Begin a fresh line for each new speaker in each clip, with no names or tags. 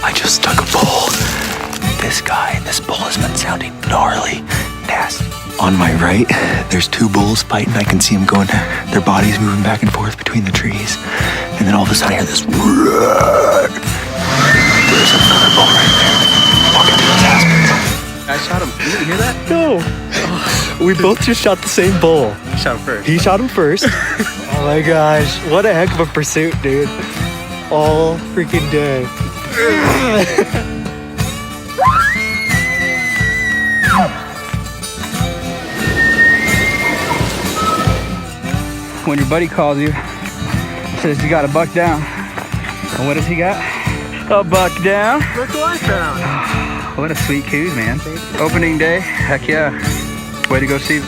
I just stuck a bull. This bull has been sounding gnarly, nasty. On my right, there's two bulls fighting. I can see them going, their bodies moving back and forth between the trees. And then all of a sudden I hear this. There's another bull right there. Walking through his aspens.
I shot him. You didn't hear that?
No. We both just shot the same bull.
You shot him first.
He shot him first. Oh my gosh. What a heck of a pursuit, dude. All freaking day.
When your buddy calls you, says you got a buck down. And what does he got? A buck down.
Look what I found.
What a sweet coos, man. Opening day, heck yeah. Way to go, Steve.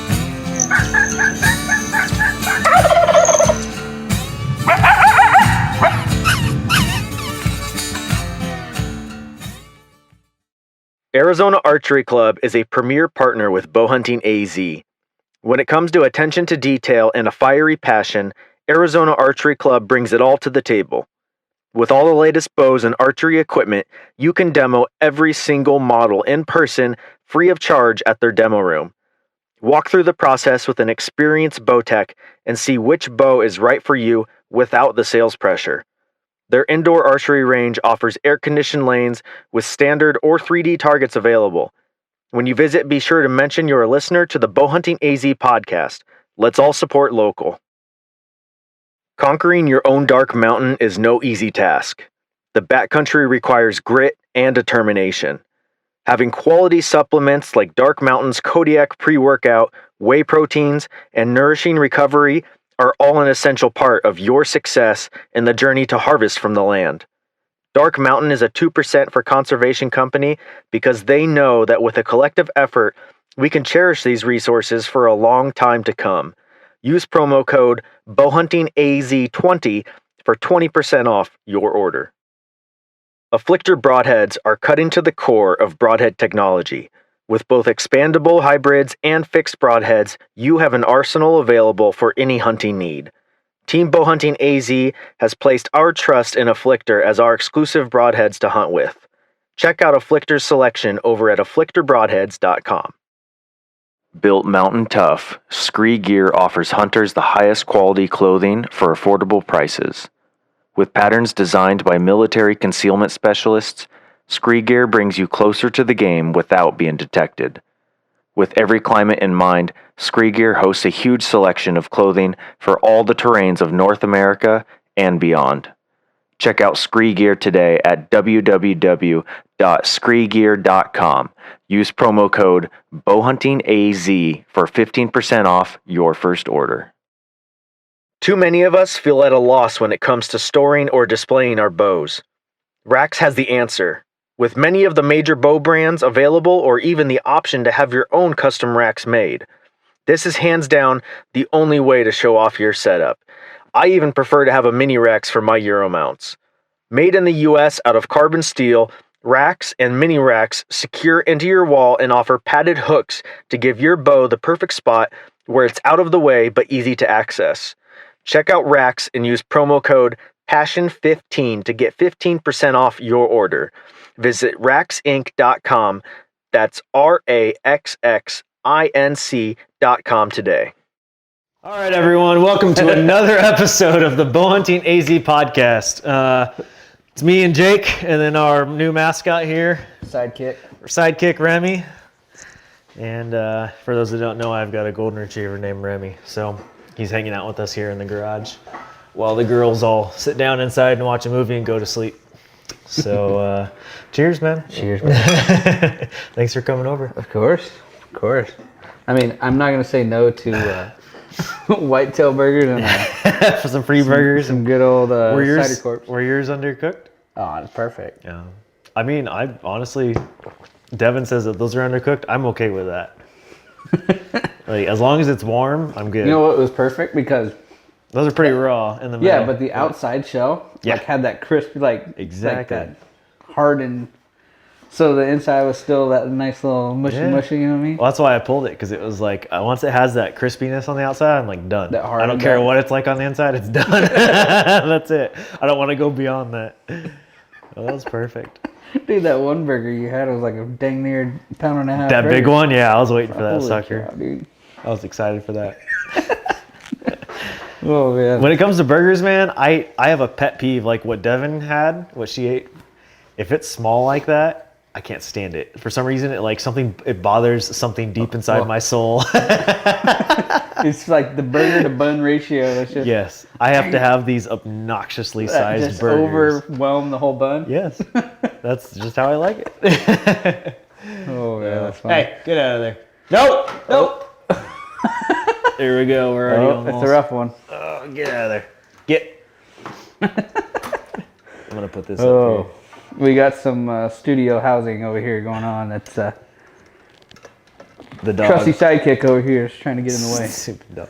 Arizona Archery Club is a premier partner with BowhuntingAZ. When it comes to attention to detail and a fiery passion, Arizona Archery Club brings it all to the table. With all the latest bows and archery equipment, you can demo every single model in person, free of charge at their demo room. Walk through the process with an experienced bow tech and see which bow is right for you without the sales pressure. Their indoor archery range offers air-conditioned lanes with standard or 3D targets available. When you visit, be sure to mention you're a listener to the BowhuntingAZ podcast. Let's all support local. Conquering your own dark mountain is no easy task. The backcountry requires grit and determination. Having quality supplements like Dark Mountain's Kodiak pre-workout, whey proteins, and nourishing recovery are all an essential part of your success in the journey to harvest from the land. Dark Mountain is a 2% for conservation company because they know that with a collective effort, we can cherish these resources for a long time to come. Use promo code BowhuntingAZ20 for 20% off your order. Afflictor broadheads are cutting to the core of broadhead technology. With both expandable hybrids and fixed broadheads, you have an arsenal available for any hunting need. Team BowhuntingAZ has placed our trust in Afflictor as our exclusive broadheads to hunt with. Check out Afflictor's selection over at afflictorbroadheads.com. Built mountain tough, Scree Gear offers hunters the highest quality clothing for affordable prices. With patterns designed by military concealment specialists, Scree Gear brings you closer to the game without being detected. With every climate in mind, Scree Gear hosts a huge selection of clothing for all the terrains of North America and beyond. Check out Scree Gear today at www.screegear.com. Use promo code BowhuntingAZ for 15% off your first order. Too many of us feel at a loss when it comes to storing or displaying our bows. Rax has the answer. With many of the major bow brands available or even the option to have your own custom racks made. This is hands down the only way to show off your setup. I even prefer to have a mini racks for my Euro mounts. Made in the US out of carbon steel, racks and mini racks secure into your wall and offer padded hooks to give your bow the perfect spot where it's out of the way but easy to access. Check out racks and use promo code PASSION15 to get 15% off your order. Visit raxinc.com. That's RAXXINC.com today.
All right, everyone. Welcome to another episode of the BowhuntingAZ podcast. It's me and Jake, and then our new mascot here. Sidekick Remy. And for those that don't know, I've got a golden retriever named Remy. So he's hanging out with us here in the garage while the girls all sit down inside and watch a movie and go to sleep. So cheers, man.
Cheers, man.
Thanks for coming over.
Of course. I mean, I'm not going to say no to whitetail burgers and
for some free burgers.
Some good old cider corpse.
Were yours undercooked?
Oh, it's perfect.
Yeah. I mean, I honestly, Devin says that those are undercooked. I'm okay with that. Like, as long as it's warm, I'm good.
You know what was perfect? Because
those are pretty raw in the middle.
Yeah, but the outside shell like had that crispy, exactly, like that hardened So the inside was still that nice little mushy,
Yeah.
mushy. You know what I mean?
Well, that's why I pulled it, because it was like once it has that crispiness on the outside, I'm like done.
That hard
I don't care what it's like on the inside. It's done. That's it. I don't want to go beyond that. Well, that was perfect.
Dude, that one burger you had was like a dang near pound and a half.
That big
burger.
one, yeah. I was waiting for that
Holy
sucker.
cow, dude.
I was excited for that.
Oh man.
When it comes to burgers, man, I have a pet peeve like what Devin had, what she ate. If it's small like that, I can't stand it. For some reason, it bothers something deep inside my soul.
It's like the burger to bun ratio. That's just
Yes, I have to have these obnoxiously
that
sized
just
burgers.
overwhelm the whole bun.
Yes, that's just how I like it.
Oh man, that's funny.
Hey, get out of there. Nope, nope. There we go. We're already
Oh,
almost.
it's a rough one.
Oh, get out of there. Get. I'm gonna put this up
Oh,
here.
we got some studio housing over here going on. That's
The dog.
trusty sidekick over here is trying to get in the way.
Stupid dog.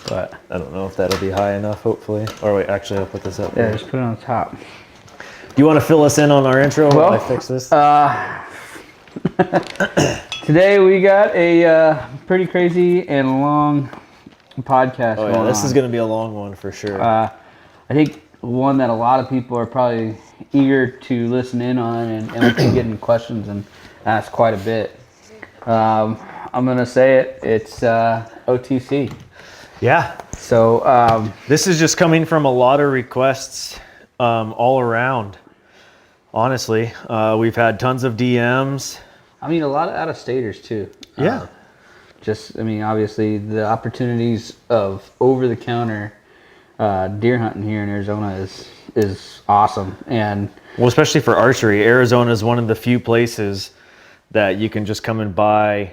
But I don't know if that'll be high enough. Hopefully. Or wait, actually, I'll put this up.
Yeah,
here.
just put it on the top.
Do you want to fill us in on our intro
Well,
while I fix this?
Today we got a pretty crazy and long podcast
Oh
going
yeah, this
on.
is gonna be a long one for sure.
I think one that a lot of people are probably eager to listen in on, and we keep getting questions and ask quite a bit. I'm gonna say it. It's OTC.
yeah,
So
this is just coming from a lot of requests all around. Honestly, we've had tons of DMs.
I mean, a lot of out-of-staters too.
Yeah.
I mean, obviously the opportunities of over-the-counter deer hunting here in Arizona is awesome, and
Well, especially for archery, Arizona is one of the few places that you can just come and buy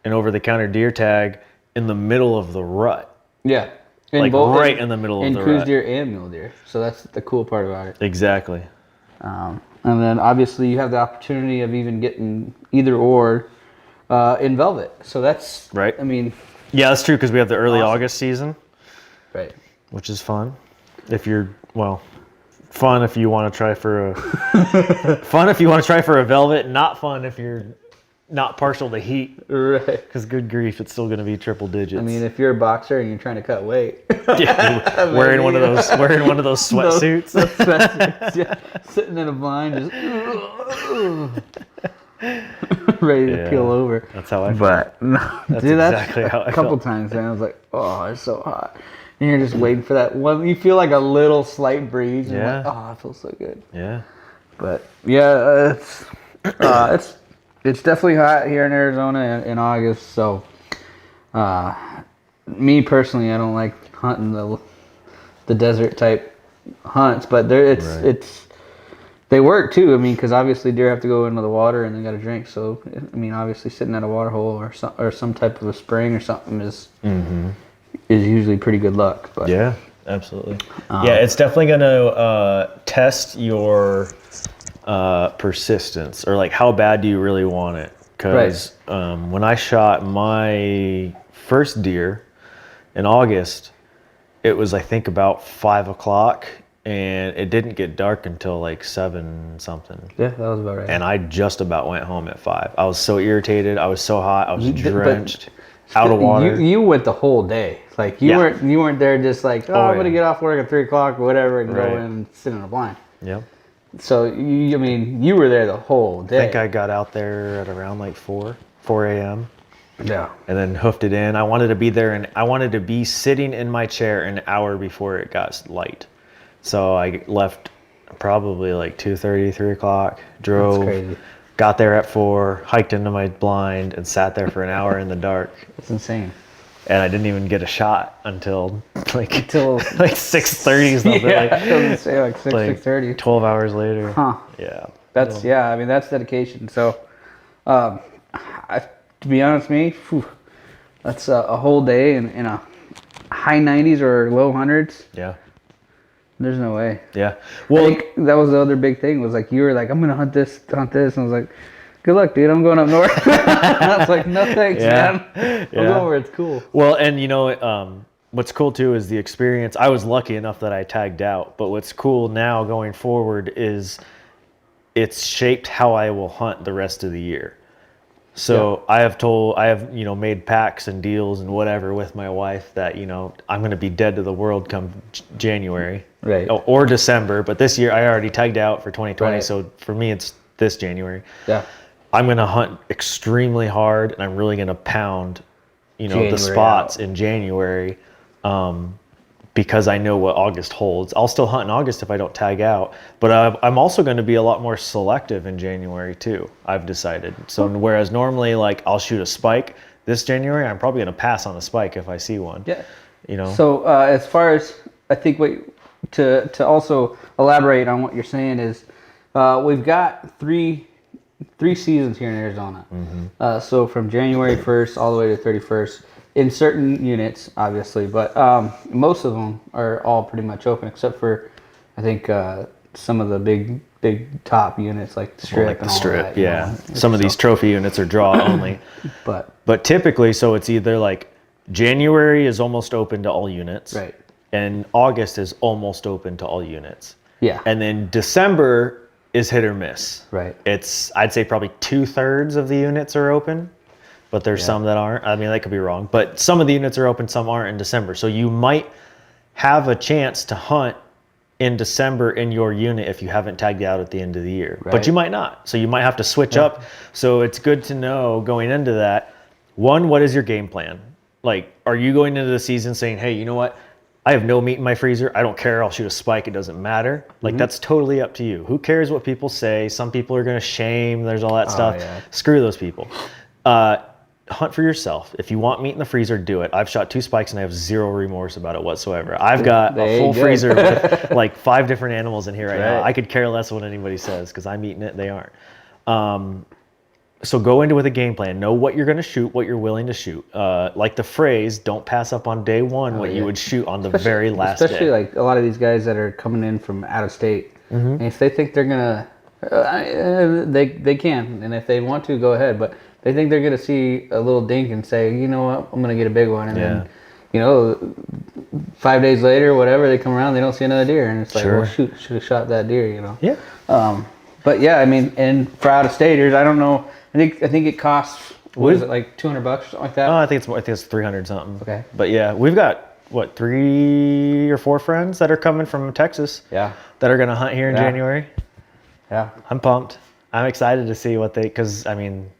an over-the-counter deer tag in the middle of the rut.
yeah, and
Like right in the middle of
and
the
cruise
rut.
deer and mule deer. So that's the cool part about it.
Exactly.
And then obviously you have the opportunity of even getting either or in velvet. So that's
Right.
I mean,
Yeah, that's true, because we have the early
Awesome.
August season,
right.
which is fun. If you're, well, fun if you want to try for a fun if you want to try for a velvet, not fun if you're not partial to heat,
Right.
because good grief, it's still going to be triple digits.
I mean, if you're a boxer and you're trying to cut weight,
yeah, wearing one of those sweatsuits.
those sweatsuits, yeah, sitting in a blind, just ready to
Yeah.
peel over.
That's how I feel.
But no,
That's
dude, that's
exactly how I
a couple
felt.
times, man. I was like, oh, it's so hot. And you're just waiting for that one. You feel like a little slight breeze. And
Yeah.
you're like, oh, it feels so good.
Yeah.
But yeah, it's definitely hot here in Arizona in August. So, me personally, I don't like hunting the desert type hunts, but they work too. I mean, because obviously deer have to go into the water and they got to drink. So, I mean, obviously sitting at a water hole or some type of a spring or something is usually pretty good luck. But
Yeah, absolutely. Yeah, it's definitely going to test your persistence, or like how bad do you really want it. Because when I shot my first deer in August, it was, I think, about 5 o'clock, and it didn't get dark until like 7 something.
yeah, that was about right.
And I just about went home at 5. I was so irritated. I was so hot. I was
You did- but
drenched, out of water.
You went the whole day. Like you
Yeah.
weren't there just like, oh, I'm gonna
yeah.
get off work at 3 o'clock or whatever and
Right.
go in and sit in a blind.
Yep.
So I mean, you were there the whole day.
I think I got out there at around like 4 a.m.
Yeah.
and then hoofed it in. I wanted to be there, and I wanted to be sitting in my chair an hour before it got light. So I left probably like 2:30, 3 o'clock, drove,
crazy.
got there at 4, hiked into my blind, and sat there for an hour in the dark.
It's insane.
And I didn't even get a shot until like
Until
like 6:30 something.
yeah,
like,
I was gonna say like 6:30.
12 hours later.
Huh.
Yeah.
That's I mean that's dedication. So, to be honest with me, that's a whole day in a high 90s or low hundreds.
Yeah.
There's no way.
Yeah.
I
Well,
think that was the other big thing was like you were like I'm gonna hunt this, and I was like, good luck, dude. I'm going up north. I was like, no thanks,
Yeah.
man. I'm
Yeah.
going where it's cool.
Well, and you know, what's cool too is the experience. I was lucky enough that I tagged out, but what's cool now going forward is it's shaped how I will hunt the rest of the year. So I have made pacts and deals and whatever with my wife that, I'm going to be dead to the world come January.
Right.
Or December. But this year I already tagged out for 2020.
Right.
So for me, it's this January.
Yeah.
I'm going to hunt extremely hard, and I'm really going to pound, the spots in January, because I know what August holds. I'll still hunt in August if I don't tag out, but I'm also going to be a lot more selective in January too, I've decided. So whereas normally like I'll shoot a spike, this January I'm probably going to pass on a spike if I see one.
Yeah.
So
as far as I think to also elaborate on what you're saying is, we've got three seasons here in Arizona. So from January 1st all the way to 31st in certain units, obviously, but most of them are all pretty much open except for, I think, some of the big top units like the strip.
Like the strip, yeah. Some of these trophy units are draw only. But typically, so it's either like January is almost open to all units.
Right.
And August is almost open to all units.
Yeah.
And then December is hit or miss.
Right.
I'd say probably 2/3 of the units are open, but there's some that aren't. I mean, that could be wrong, but some of the units are open, some aren't in December. So you might have a chance to hunt in December in your unit if you haven't tagged out at the end of the year, but you might not. So you might have to switch up. So it's good to know going into that, one, what is your game plan? Like, are you going into the season saying, hey, you know what? I have no meat in my freezer. I don't care. I'll shoot a spike. It doesn't matter. Like, that's totally up to you. Who cares what people say? Some people are going to shame. There's all that stuff.
Yeah.
Screw those people. Hunt for yourself. If you want meat in the freezer, do it. I've shot 2 spikes and I have zero remorse about it whatsoever. I've got a full freezer with like 5 different animals in here right now. I could care less what anybody says because I'm eating it. They aren't. So go into it with a game plan. Know what you're going to shoot, what you're willing to shoot. Like the phrase, don't pass up on day one what you would shoot on the very last day.
Especially like a lot of these guys that are coming in from out of state. And if they think they're going to, they can. And if they want to, go ahead. But they think they're going to see a little dink and say, you know what, I'm going to get a big one. And then, 5 days later, whatever, they come around, they don't see another deer. And it's like, well, shoot, should have shot that deer,
Yeah.
But yeah, I mean, and for out-of-staters, I don't know. I think it costs, what is it, like $200 or something like that?
Oh, I think it's 300 something.
Okay.
But yeah, we've got 3 or 4 friends that are coming from Texas.
Yeah.
That are going to hunt here in January.
Yeah.
I'm pumped. I'm excited to see because I mean,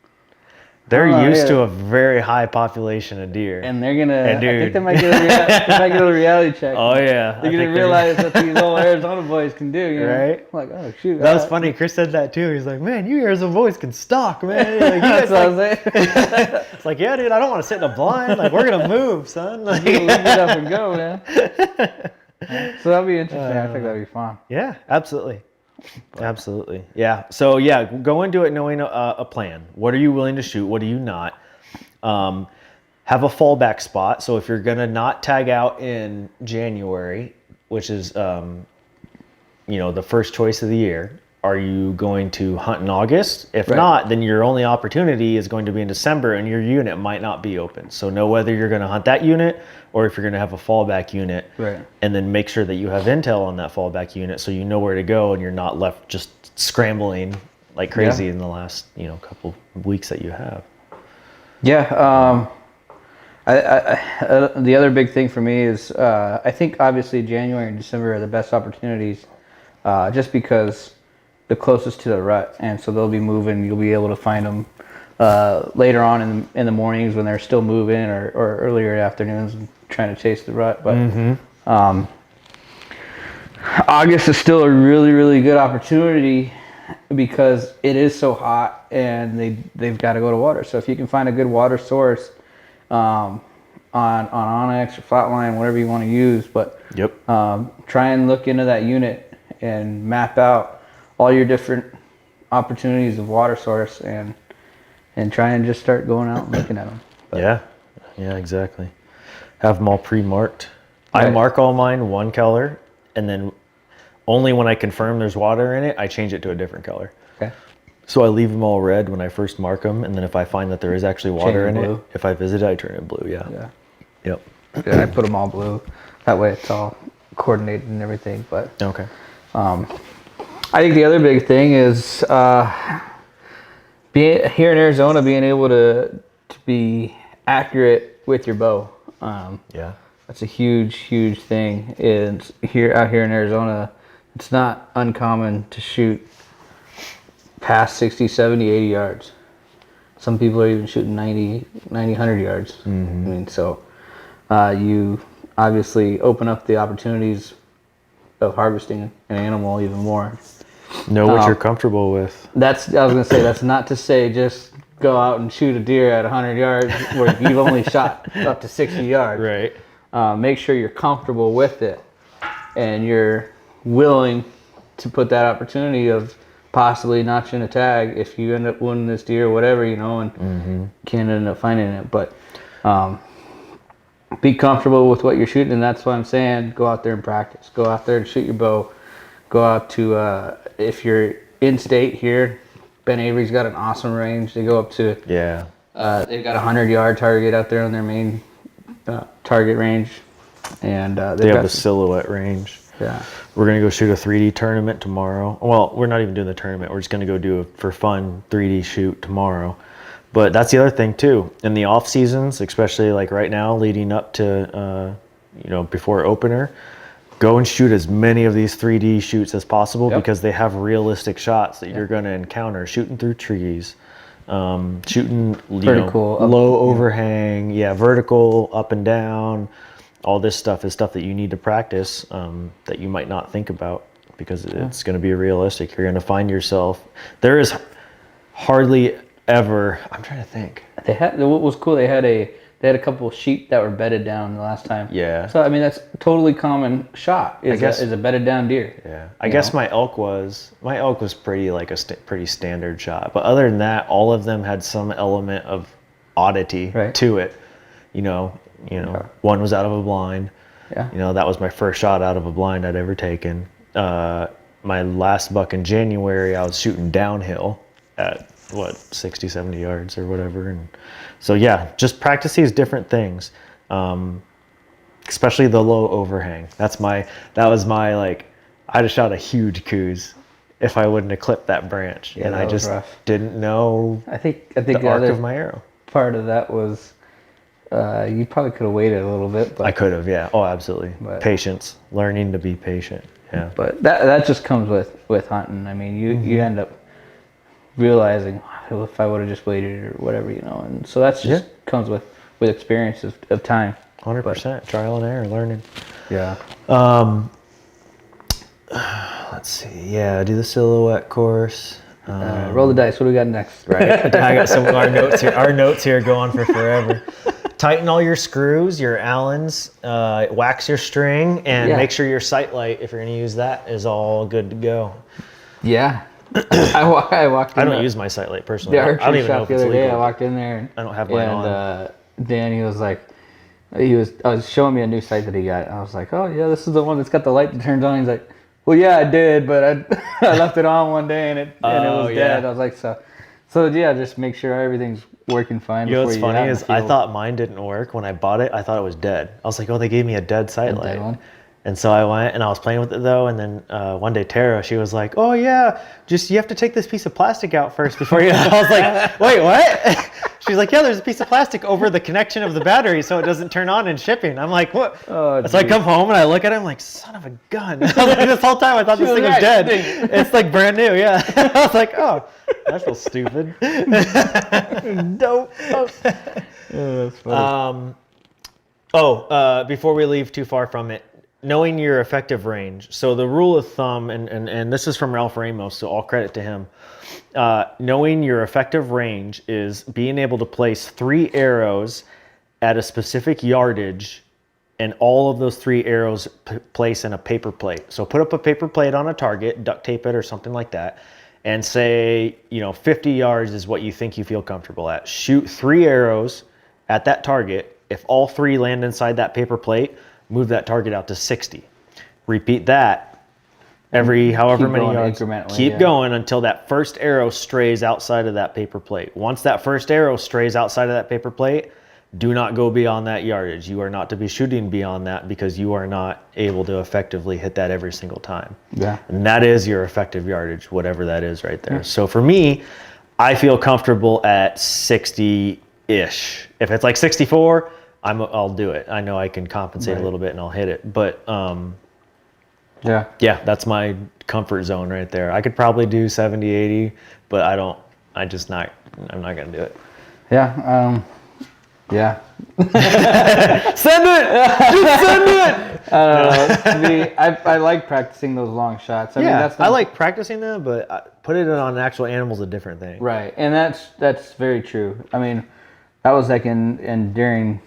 they're used to a very high population of deer.
And they're gonna. I
dude.
think they might get a reality check.
Oh yeah.
They're gonna realize what these old Arizona boys can do.
Right.
Like, oh shoot.
That was funny. Chris said that too. He's like, man, you Arizona boys can stalk, man. Like,
That's what I was saying.
It's like, yeah, dude, I don't want to sit in a blind. Like, we're gonna move, son. Like,
Lift it up and go, man. So that'll be interesting. I think that'll be fun.
Yeah, absolutely. Absolutely. Yeah. So yeah, go into it knowing a plan. What are you willing to shoot? What are you not? Have a fallback spot. So if you're gonna not tag out in January, which is the first choice of the year, are you going to hunt in August? If not, then your only opportunity is going to be in December, and your unit might not be open. So know whether you're going to hunt that unit or if you're going to have a fallback unit.
Right.
And then make sure that you have intel on that fallback unit so you know where to go and you're not left just scrambling like crazy in the last couple weeks that you have.
Yeah. The other big thing for me is I think obviously January and December are the best opportunities, just because the closest to the rut, and so they'll be moving. You'll be able to find them later on in the mornings when they're still moving, or earlier afternoons trying to chase the rut. But August is still a really, really good opportunity because it is so hot and they've got to go to water. So if you can find a good water source on Onyx or Flatline, whatever you want to use, but try and look into that unit and map out all your different opportunities of water source and try and just start going out and looking at them. But,
yeah, exactly. Have them all pre-marked. I mark all mine one color, and then only when I confirm there's water in it, I change it to a different color.
Okay.
So I leave them all red when I first mark them, and then if I find that there is actually water in it, if I visit it, I turn it blue. Yeah. Yep.
Yeah, I put them all blue. That way it's all coordinated and everything. But
okay.
I think the other big thing is being here in Arizona, being able to be accurate with your bow.
Yeah.
That's a huge thing. Is out here in Arizona, it's not uncommon to shoot past 60, 70, 80 yards. Some people are even shooting 90, 100 yards. I mean, so you obviously open up the opportunities of harvesting an animal even more.
Know what you're comfortable with.
I was gonna say, that's not to say just go out and shoot a deer at 100 yards where you've only shot up to 60 yards.
Right.
Make sure you're comfortable with it and you're willing to put that opportunity of possibly notching a tag if you end up winning this deer or whatever, and can't end up finding it. But be comfortable with what you're shooting, and that's why I'm saying go out there and practice. Go out there and shoot your bow. Go out to, if you're in state here, Ben Avery's got an awesome range. They go up to, they've got a 100-yard target out there on their main target range. And
they have the silhouette range.
Yeah.
We're going to go shoot a 3D tournament tomorrow. Well, we're not even doing the tournament. We're just going to go do a for fun 3D shoot tomorrow. But that's the other thing too. In the off seasons, especially like right now leading up to, before opener, go and shoot as many of these 3D shoots as possible because they have realistic shots that you're going to encounter. Shooting through trees, shooting
vertical,
low overhang, vertical, up and down. All this stuff is stuff that you need to practice that you might not think about because it's going to be realistic. You're going to find yourself. There is hardly ever. I'm trying to think.
What was cool. They had a couple of sheep that were bedded down the last time.
Yeah.
So I mean that's a totally common shot. Is a bedded down deer.
Yeah. I guess my elk was pretty like pretty standard shot. But other than that, all of them had some element of oddity to it. One was out of a blind. Yeah. That was my first shot out of a blind I'd ever taken. My last buck in January, I was shooting downhill at 60, 70 yards or whatever. And so just practice these different things. Especially the low overhang. That was my I'd have shot a huge coos if I wouldn't have clipped that branch.
Yeah,
and
I
just
rough.
Didn't know
I think
the arc of my arrow.
Part of that was you probably could have waited a little bit. But
I could have, yeah. Oh, absolutely.
But,
patience. Learning to be patient. Yeah.
But that just comes with hunting. I mean, you end up realizing if I would have just waited or whatever, and so that's just comes with experience of time.
100%. Trial and error, learning.
Yeah.
Let's see. Yeah, do the silhouette course.
Roll the dice. What do we got next?
Right. I got some of our notes here. Our notes here go on for forever. Tighten all your screws, your Allens, wax your string, and make sure your sight light, if you're going to use that, is all good to go.
Yeah. I walked in.
I don't use my sight light personally.
The
I don't
archery
even know
shop
if
the
it's
other
legal.
day. I walked in there.
I don't have mine on.
And Dan, he was like, I was showing me a new sight that he got. I was like, oh yeah, this is the one that's got the light that turns on. He's like, well, yeah, I did, but I left it on one day and it was dead. I was like, so yeah, just make sure everything's working fine.
You know what's funny is I thought mine didn't work when I bought it. I thought it was dead. I was like, oh, they gave me a dead sight light.
Dead one?
And so I went and I was playing with it though. And then one day Tara, she was like, oh yeah, you have to take this piece of plastic out first before you. I was like, wait, what? She's like, yeah, there's a piece of plastic over the connection of the battery so it doesn't turn on in shipping. I'm like, what?
Oh,
so I come home and I look at it, I'm like, son of a gun. I was like, this whole time I thought this thing was dead. It's like brand new, yeah. I was like, oh, that feels stupid. Dope.
that's funny.
Before we leave too far from it, knowing your effective range. So the rule of thumb, and this is from Ralph Ramos, so all credit to him. Knowing your effective range is being able to place 3 arrows at a specific yardage, and all of those 3 arrows place in a paper plate. So put up a paper plate on a target, duct tape it or something like that, and say, 50 yards is what you think you feel comfortable at. Shoot 3 arrows at that target. If all 3 land inside that paper plate, move that target out to 60. Repeat that every however many yards. Keep going until that first arrow strays outside of that paper plate. Once that first arrow strays outside of that paper plate, do not go beyond that yardage. You are not to be shooting beyond that because you are not able to effectively hit that every single time.
Yeah.
And that is your effective yardage, whatever that is right there. So for me, I feel comfortable at 60-ish. If it's like 64, I'll do it. I know I can compensate a little bit and I'll hit it. But yeah, that's my comfort zone right there. I could probably do 70, 80, but I'm not going to do it.
Yeah. Yeah.
Send it! Just send it!
To me, I like practicing those long shots. I mean,
I like practicing them, but put it on an actual animal is a different thing.
Right, and that's very true. I mean, that was like in during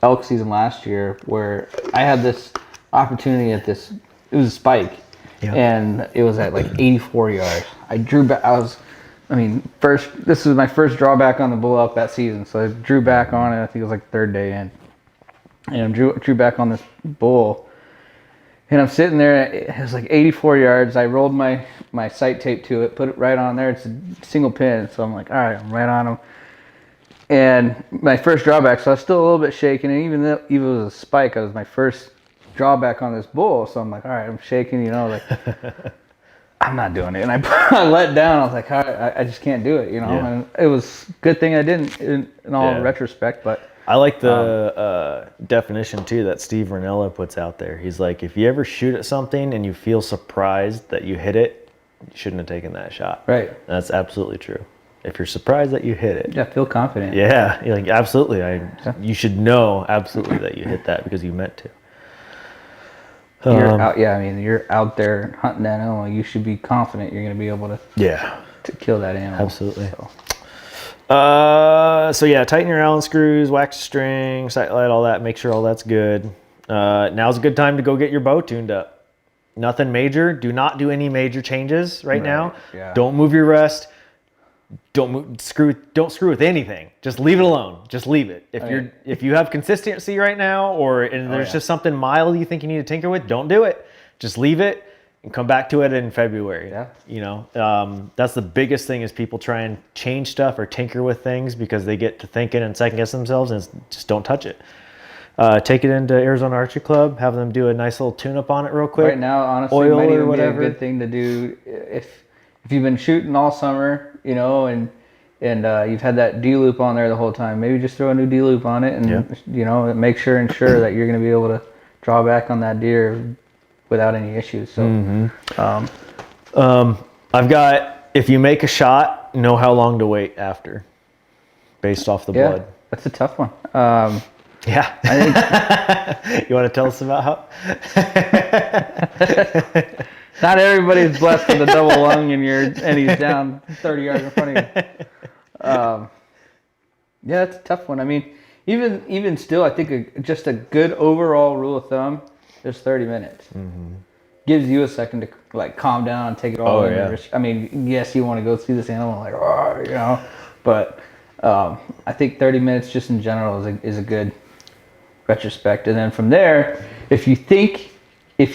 elk season last year where I had this opportunity at this. It was a spike, and it was at like 84 yards. I drew back. This was my first drawback on the bull elk that season, so I drew back on it. I think it was like third day in, and drew back on this bull, and I'm sitting there. It was like 84 yards. I rolled my sight tape to it, put it right on there. It's a single pin, so I'm like, all right, I'm right on him. And my first drawback, so I was still a little bit shaking, and even though it was a spike, it was my first drawback on this bull, so I'm like, all right, I'm shaking, like. I'm not doing it. And I let down. I was like, I just can't do it, And it was a good thing I didn't in all retrospect. But
I like the definition, too, that Steve Ranella puts out there. He's like, if you ever shoot at something and you feel surprised that you hit it, you shouldn't have taken that shot.
Right.
And that's absolutely true. If you're surprised that you hit it.
Yeah, feel confident.
Yeah, you're like, absolutely. You should know absolutely that you hit that because you meant to.
You're out there hunting that animal. You should be confident you're going to be able to kill that animal.
Absolutely. So tighten your Allen screws, wax the string, sight light, all that. Make sure all that's good. Now's a good time to go get your bow tuned up. Nothing major. Do not do any major changes right now.
Yeah.
Don't move your rest. Don't screw with anything. Just leave it alone. Just leave it. If you have consistency right now, there's just something mild you think you need to tinker with, don't do it. Just leave it and come back to it in February.
Yeah.
That's the biggest thing is people try and change stuff or tinker with things because they get to thinking and second guess themselves and just don't touch it. Take it into Arizona Archery Club, have them do a nice little tune-up on it real quick.
Right now, honestly,
oil
might
or
even
whatever.
be a good thing to do if you've been shooting all summer, and you've had that D-loop on there the whole time. Maybe just throw a new D-loop on it and, make sure that you're going to be able to draw back on that deer without any issues. So,
I've got, if you make a shot, know how long to wait after based off the blood.
That's a tough one.
Yeah.
I think
you want to tell us about how?
not everybody's blessed with a double lung and he's down 30 yards in front of you. It's a tough one. I mean, even still, I think just a good overall rule of thumb is 30 minutes. Mm-hmm. Gives you a second to calm down and take it all in. Yeah. I mean, yes, you want to go see this animal but I think 30 minutes just in general is a good retrospect. And then from there, if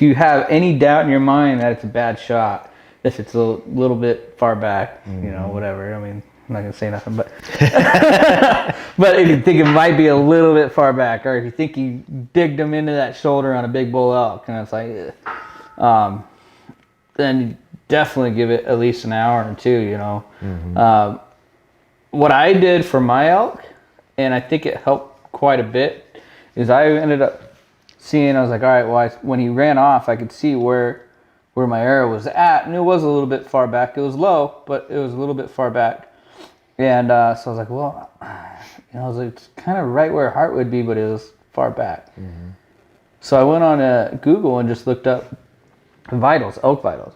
you have any doubt in your mind that it's a bad shot, if it's a little bit far back, whatever. I mean, I'm not gonna say nothing, but but if you think it might be a little bit far back, or if you think you digged them into that shoulder on a big bull elk, and it's like, then definitely give it at least an hour or two. What I did for my elk, and I think it helped quite a bit, is I ended up seeing, I was like, all right, well, when he ran off, I could see where my arrow was at, and it was a little bit far back. It was low, but it was a little bit far back. And so I was like, well, it's kind of right where heart would be, but it was far back. Mm-hmm. So I went on Google and just looked up vitals, elk vitals.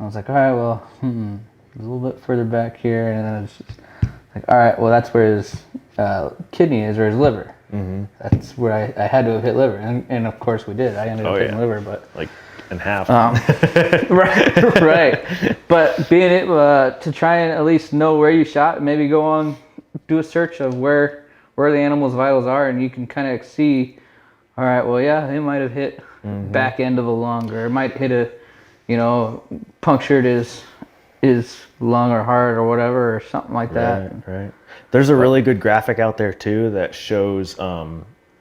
I was like, all right, well, it's a little bit further back here, and then it's just like, all right, well, that's where his kidney is, or his liver. Mm-hmm. That's where I had to have hit liver, and of course we did. I ended up hitting liver, but
in half.
right. But being able to try and at least know where you shot, maybe go on, do a search of where the animal's vitals are, and you can kind of see, all right, well, yeah, it might have hit back end of a lung, or it might hit punctured his is lung or heart or whatever or something like that.
Right. There's a really good graphic out there too that shows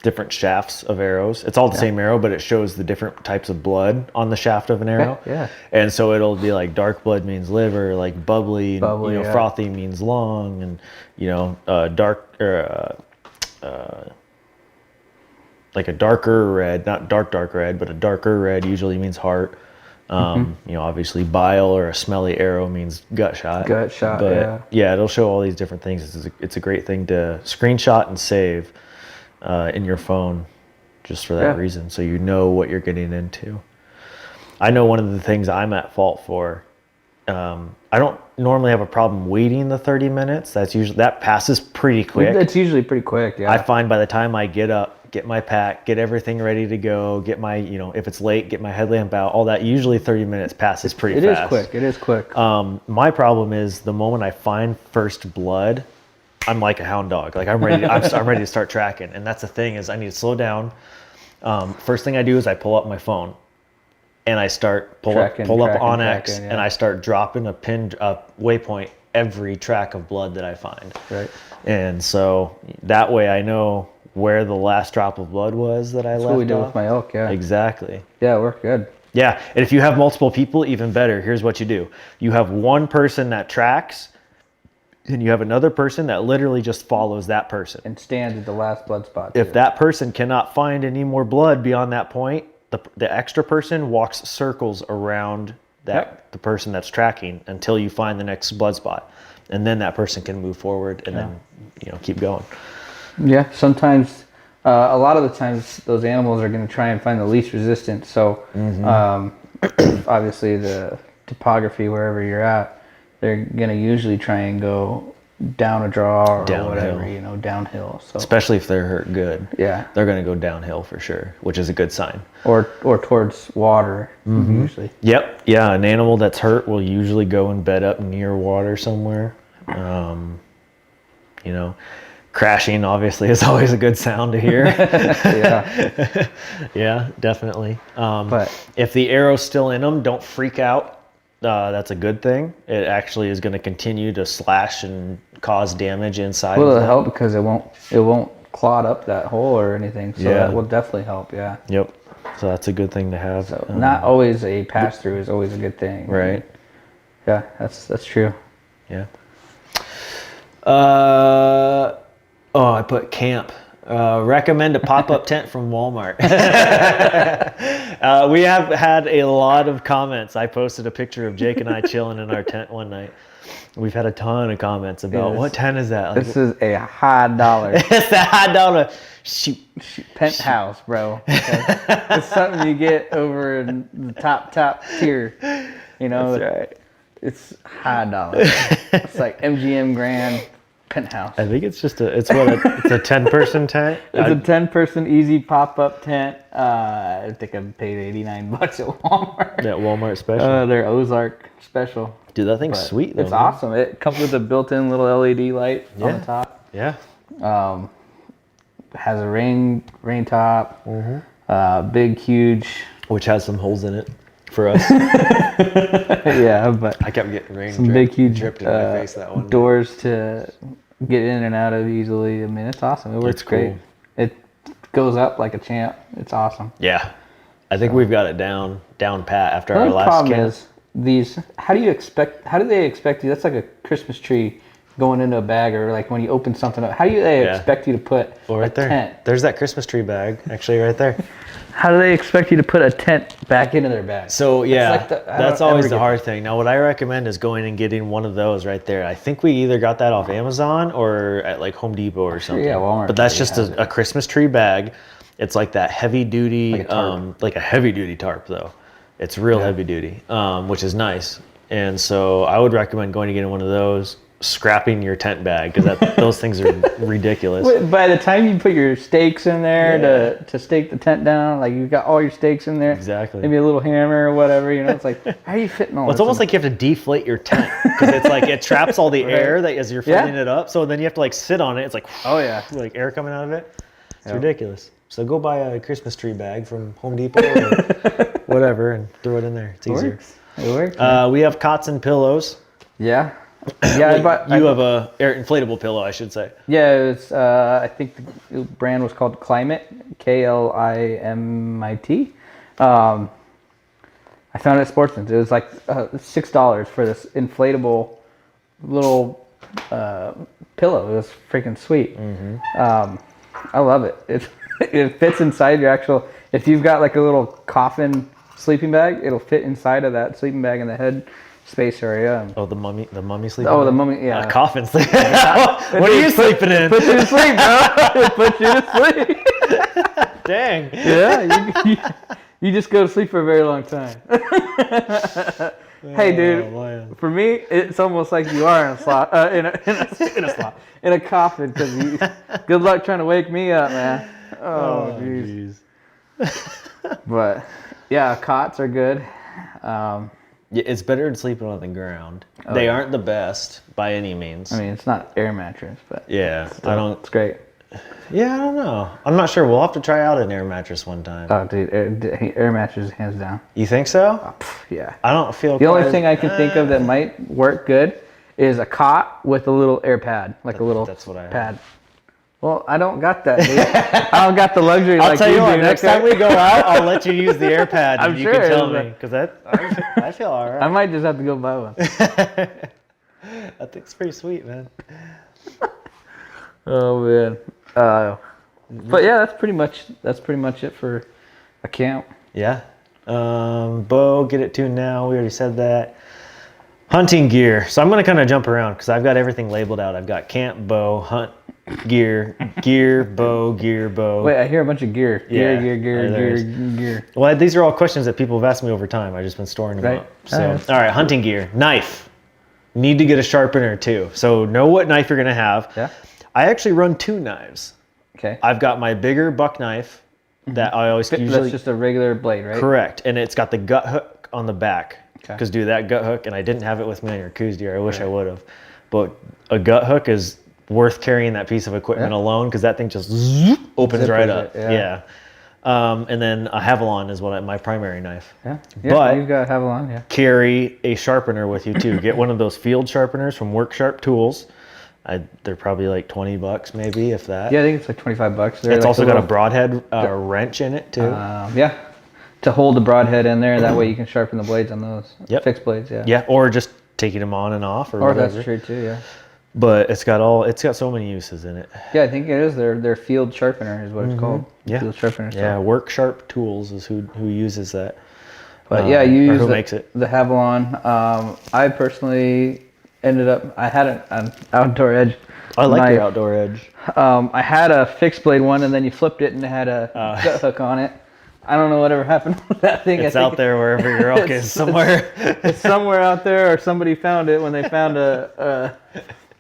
different shafts of arrows. It's all the same arrow, but it shows the different types of blood on the shaft of an arrow.
Yeah.
And so it'll be like dark blood means liver, like bubbly,
yeah.
frothy means lung, and dark or like a darker red, not dark red, but a darker red usually means heart. Obviously bile or a smelly arrow means gut shot. But it'll show all these different things. It's a great thing to screenshot and save in your phone just for that reason, so you know what you're getting into. I know one of the things I'm at fault for, I don't normally have a problem waiting the 30 minutes. That passes pretty quick.
It's usually pretty quick, yeah.
I find by the time I get up, get my pack, get everything ready to go, get my, if it's late, get my headlamp out, all that, usually 30 minutes passes pretty fast.
It is quick.
My problem is the moment I find first blood, I'm like a hound dog. Like I'm ready to start tracking. And that's the thing, is I need to slow down. First thing I do is I pull up my phone and I start pull up on X, and I start dropping a waypoint every track of blood that I find.
Right.
And so that way I know where the last drop of blood was that I left.
That's what we did
off.
with my elk, yeah.
Exactly.
Yeah, it worked good.
Yeah, and if you have multiple people, even better. Here's what you do. You have one person that tracks, and you have another person that literally just follows that person.
And stands at the last blood spot.
If that person cannot find any more blood beyond that point, the extra person walks circles around the person that's tracking until you find the next blood spot. And then that person can move forward and then keep going.
Yeah, sometimes, a lot of the times, those animals are going to try and find the least resistance. So, obviously, the topography wherever you're at, they're going to usually try and go down a draw or whatever, downhill. So
especially if they're hurt good.
Yeah.
They're going to go downhill for sure, which is a good sign.
Or towards water, usually.
Yep. Yeah, an animal that's hurt will usually go and bed up near water somewhere. Crashing obviously is always a good sound to hear. Yeah, definitely. But if the arrow's still in them, don't freak out. That's a good thing. It actually is going to continue to slash and cause damage inside.
Well, it'll help because it won't clot up that hole or anything. So that will definitely help. Yeah.
Yep. So that's a good thing to have.
So not always a pass through is always a good thing.
Right.
Yeah, that's true. Yeah.
I put camp. Recommend a pop-up tent from Walmart. We have had a lot of comments. I posted a picture of Jake and I chilling in our tent one night. We've had a ton of comments about what tent is that?
This is a high dollar.
It's a high dollar. Shoot.
Penthouse, bro. It's something you get over in the top tier.
That's right.
It's high dollar. It's like MGM Grand penthouse.
I think it's just it's a 10-person tent.
It's a 10-person easy pop-up tent. I think I paid $89 at Walmart.
That Walmart special.
Their Ozark special.
Dude, that thing's sweet though.
It's awesome. It comes with a built-in little LED light on the top.
Yeah.
Has a rain top. Big, huge.
Which has some holes in it for us.
Yeah, but
I kept getting rain.
Some big, huge
dripped in my face that one
doors to get in and out of easily. I mean, it's awesome. It works great.
Cool.
It goes up like a champ. It's awesome.
Yeah, I think we've got it down pat after our
Another
last
problem
camp.
is these. How do they expect you? That's like a Christmas tree going into a bag, or like when you open something up. How do they expect you to put a tent?
There's that Christmas tree bag actually right there.
How do they expect you to put a tent back into their bag?
So that's always the hard thing. Now, what I recommend is going and getting one of those right there. I think we either got that off Amazon or at like Home Depot or something.
Yeah, Walmart.
But that's just a Christmas tree bag. It's like that heavy duty, like a heavy duty tarp though. It's real heavy duty, which is nice. And so I would recommend going to get one of those. Scrapping your tent bag because those things are ridiculous.
By the time you put your stakes in there to stake the tent down, like you've got all your stakes in there.
Exactly.
Maybe a little hammer or whatever. It's like, how are you fitting all this?
It's almost like you have to deflate your tent because it's like it traps all the air that as you're filling it up. So then you have to like sit on it. It's like like air coming out of it. It's ridiculous. So go buy a Christmas tree bag from Home Depot or whatever and throw it in there. It's easier.
It works.
We have cots and pillows.
Yeah. Yeah,
Like, you have a inflatable pillow, I should say.
Yeah, it was. I think the brand was called Climate, KLIMIT. I found it at Sportsman's. It was like $6 for this inflatable little pillow. It was freaking sweet. I love it. It fits inside your actual. If you've got like a little coffin sleeping bag, it'll fit inside of that sleeping bag in the head space area.
Oh, the mummy sleeping.
Oh,
bag?
the mummy, yeah.
Coffin sleeping. What are you sleeping in?
Put you to sleep, bro. It puts you to sleep.
Dang.
Yeah, you just go to sleep for a very long time. Hey, dude.
Man.
For me, it's almost like you are in a slot, in a coffin. Because good luck trying to wake me up, man. Oh, jeez. But yeah, cots are good.
Yeah, it's better than sleeping on the ground. They aren't the best by any means.
I mean, it's not air mattress, but
yeah,
It's great.
Yeah, I don't know. I'm not sure. We'll have to try out an air mattress one time.
Oh, dude, air mattress hands down.
You think so?
Yeah.
I don't feel.
The only thing I can think of that might work good is a cot with a little air pad, like a little
that's what I have.
pad. Well, I don't got that, dude. I don't got the luxury
I'll
like
tell you what.
do.
Next time we go out, I'll let you use the air pad, and
I'm
you
sure
can tell
it is
me because I feel all
I
right.
might just have to go buy one.
I think it's pretty sweet, man.
Oh man. But yeah, that's pretty much it for a camp.
Yeah. Bow, get it tuned now. We already said that. Hunting gear. So I'm going to kind of jump around because I've got everything labeled out. I've got camp, bow, hunt, gear, bow, gear, bow.
Wait, I hear a bunch of gear.
Yeah,
Gear.
Well, these are all questions that people have asked me over time. I've just been storing them
Right.
up. So, all right, hunting gear. Knife. Need to get a sharpener too. So know what knife you're going to have.
Yeah.
I actually run 2 knives.
Okay.
I've got my bigger buck knife that I always usually...
That's just a regular blade, right?
Correct. And it's got the gut hook on the back.
Okay.
Because do that gut hook, and I didn't have it with me on your Coos deer. I wish I would have. But a gut hook is worth carrying that piece of equipment alone because that thing just opens
Zippers
right up.
it, yeah.
And then a Havalon is my primary knife.
Yeah.
But
you've got Havalon, yeah.
carry a sharpener with you too. Get one of those field sharpeners from Work Sharp Tools. They're probably like $20 maybe, if that.
Yeah, I think it's like $25.
It's like also got a broadhead wrench in it too.
Yeah. To hold the broadhead in there, that way you can sharpen the blades on those.
Yep.
Fixed blades, yeah.
Yeah, or just taking them on and off or whatever.
That's true too, yeah.
But it's got so many uses in it.
Yeah, I think it is their field sharpener is what it's called.
Yeah.
Field sharpener.
Yeah, Work Sharp Tools is who uses that.
But yeah, you use
makes it.
the Havalon. I personally I had an Outdoor Edge.
I like
knife.
your Outdoor Edge.
I had a fixed blade one, and then you flipped it and it had a gut hook on it. I don't know whatever happened with that thing.
It's out there wherever your elk is somewhere.
It's somewhere out there, or somebody found it when they found a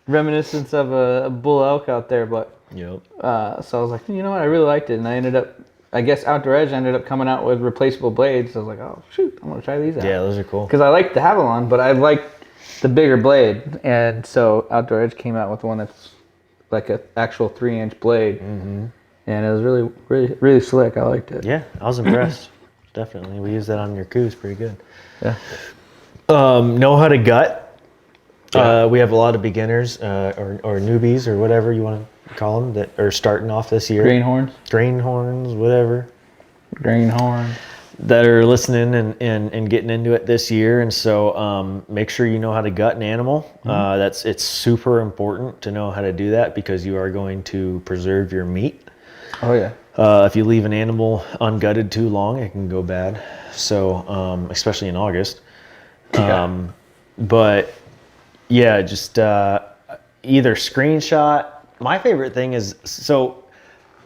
reminiscence of a bull elk out there. But
Yep.
so I was like, you know what, I really liked it, and I guess Outdoor Edge ended up coming out with replaceable blades. So I was like, oh shoot, I'm gonna try these out.
Yeah, those are cool.
Because I liked the Havalon, but I liked the bigger blade, and so Outdoor Edge came out with one that's like an actual 3-inch blade, and it was really, really, really slick. I liked it.
Yeah, I was impressed. Definitely, we use that on your Coos pretty good.
Yeah.
Know how to gut. We have a lot of beginners or newbies or whatever you want to call them that are starting off this year. Greenhorns, whatever.
Greenhorn.
That are listening and getting into it this year, and so make sure you know how to gut an animal. It's super important to know how to do that because you are going to preserve your meat.
Oh yeah.
If you leave an animal ungutted too long, it can go bad. So especially in August. But yeah, just either screenshot. My favorite thing is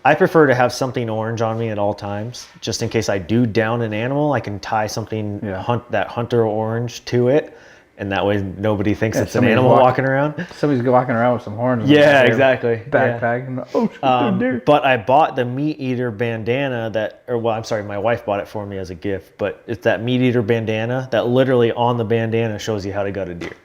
I prefer to have something orange on me at all times, just in case I do down an animal. I can tie something that hunter orange to it, and that way nobody thinks it's an animal walking around.
Somebody's walking around with some horns.
Yeah, exactly.
Backpack. And, oh, shoot, deer.
But I bought the meat eater bandana my wife bought it for me as a gift. But it's that meat eater bandana that literally on the bandana shows you how to gut a deer.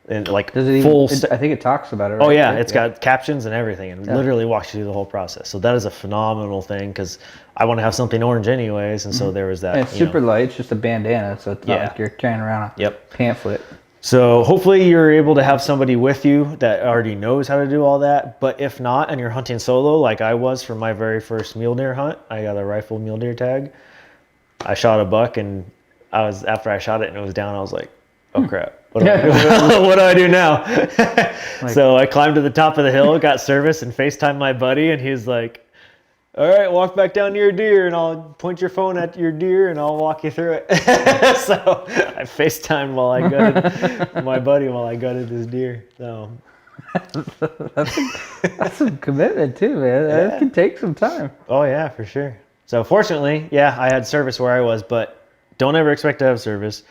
And like
I think it talks about it. Right?
Oh yeah, it's got captions and everything, and literally walks you through the whole process. So that is a phenomenal thing because I want to have something orange anyways, and so there was that.
And it's super light. It's just a bandana, so it's not like you're carrying around a pamphlet.
So hopefully you're able to have somebody with you that already knows how to do all that. But if not, and you're hunting solo like I was for my very first mule deer hunt, I got a rifle mule deer tag. I shot a buck, and after I shot it and it was down, I was like, oh crap. What do I do now? So I climbed to the top of the hill, got service, and FaceTimed my buddy, and he's like, all right, walk back down to your deer, and I'll point your phone at your deer, and I'll walk you through it. So I FaceTimed while I gutted my buddy while I gutted his deer. So
That's some commitment too, man.
Yeah.
That can take some time.
Oh yeah, for sure. So fortunately, yeah, I had service where I was, but don't ever expect to have service.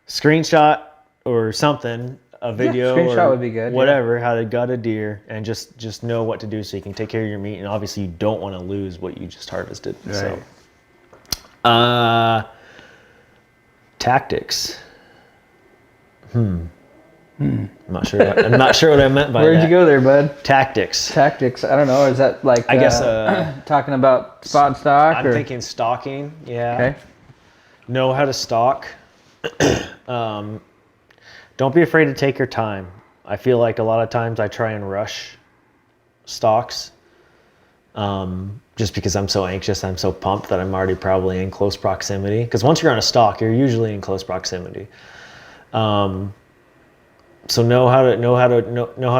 Screenshot or something, a video
screenshot
or
would be good,
whatever, how to gut a deer, and just know what to do so you can take care of your meat. And obviously you don't want to lose what you just harvested.
Right.
So tactics. I'm not sure what I meant by
Where'd
that.
you go there, bud?
Tactics.
Tactics. I don't know. Is that like
I guess
talking about spot stock?
I'm thinking stalking. Yeah.
Okay.
Know how to stalk. Don't be afraid to take your time. I feel like a lot of times I try and rush stalks just because I'm so anxious, I'm so pumped that I'm already probably in close proximity. Because once you're on a stalk, you're usually in close proximity. So know how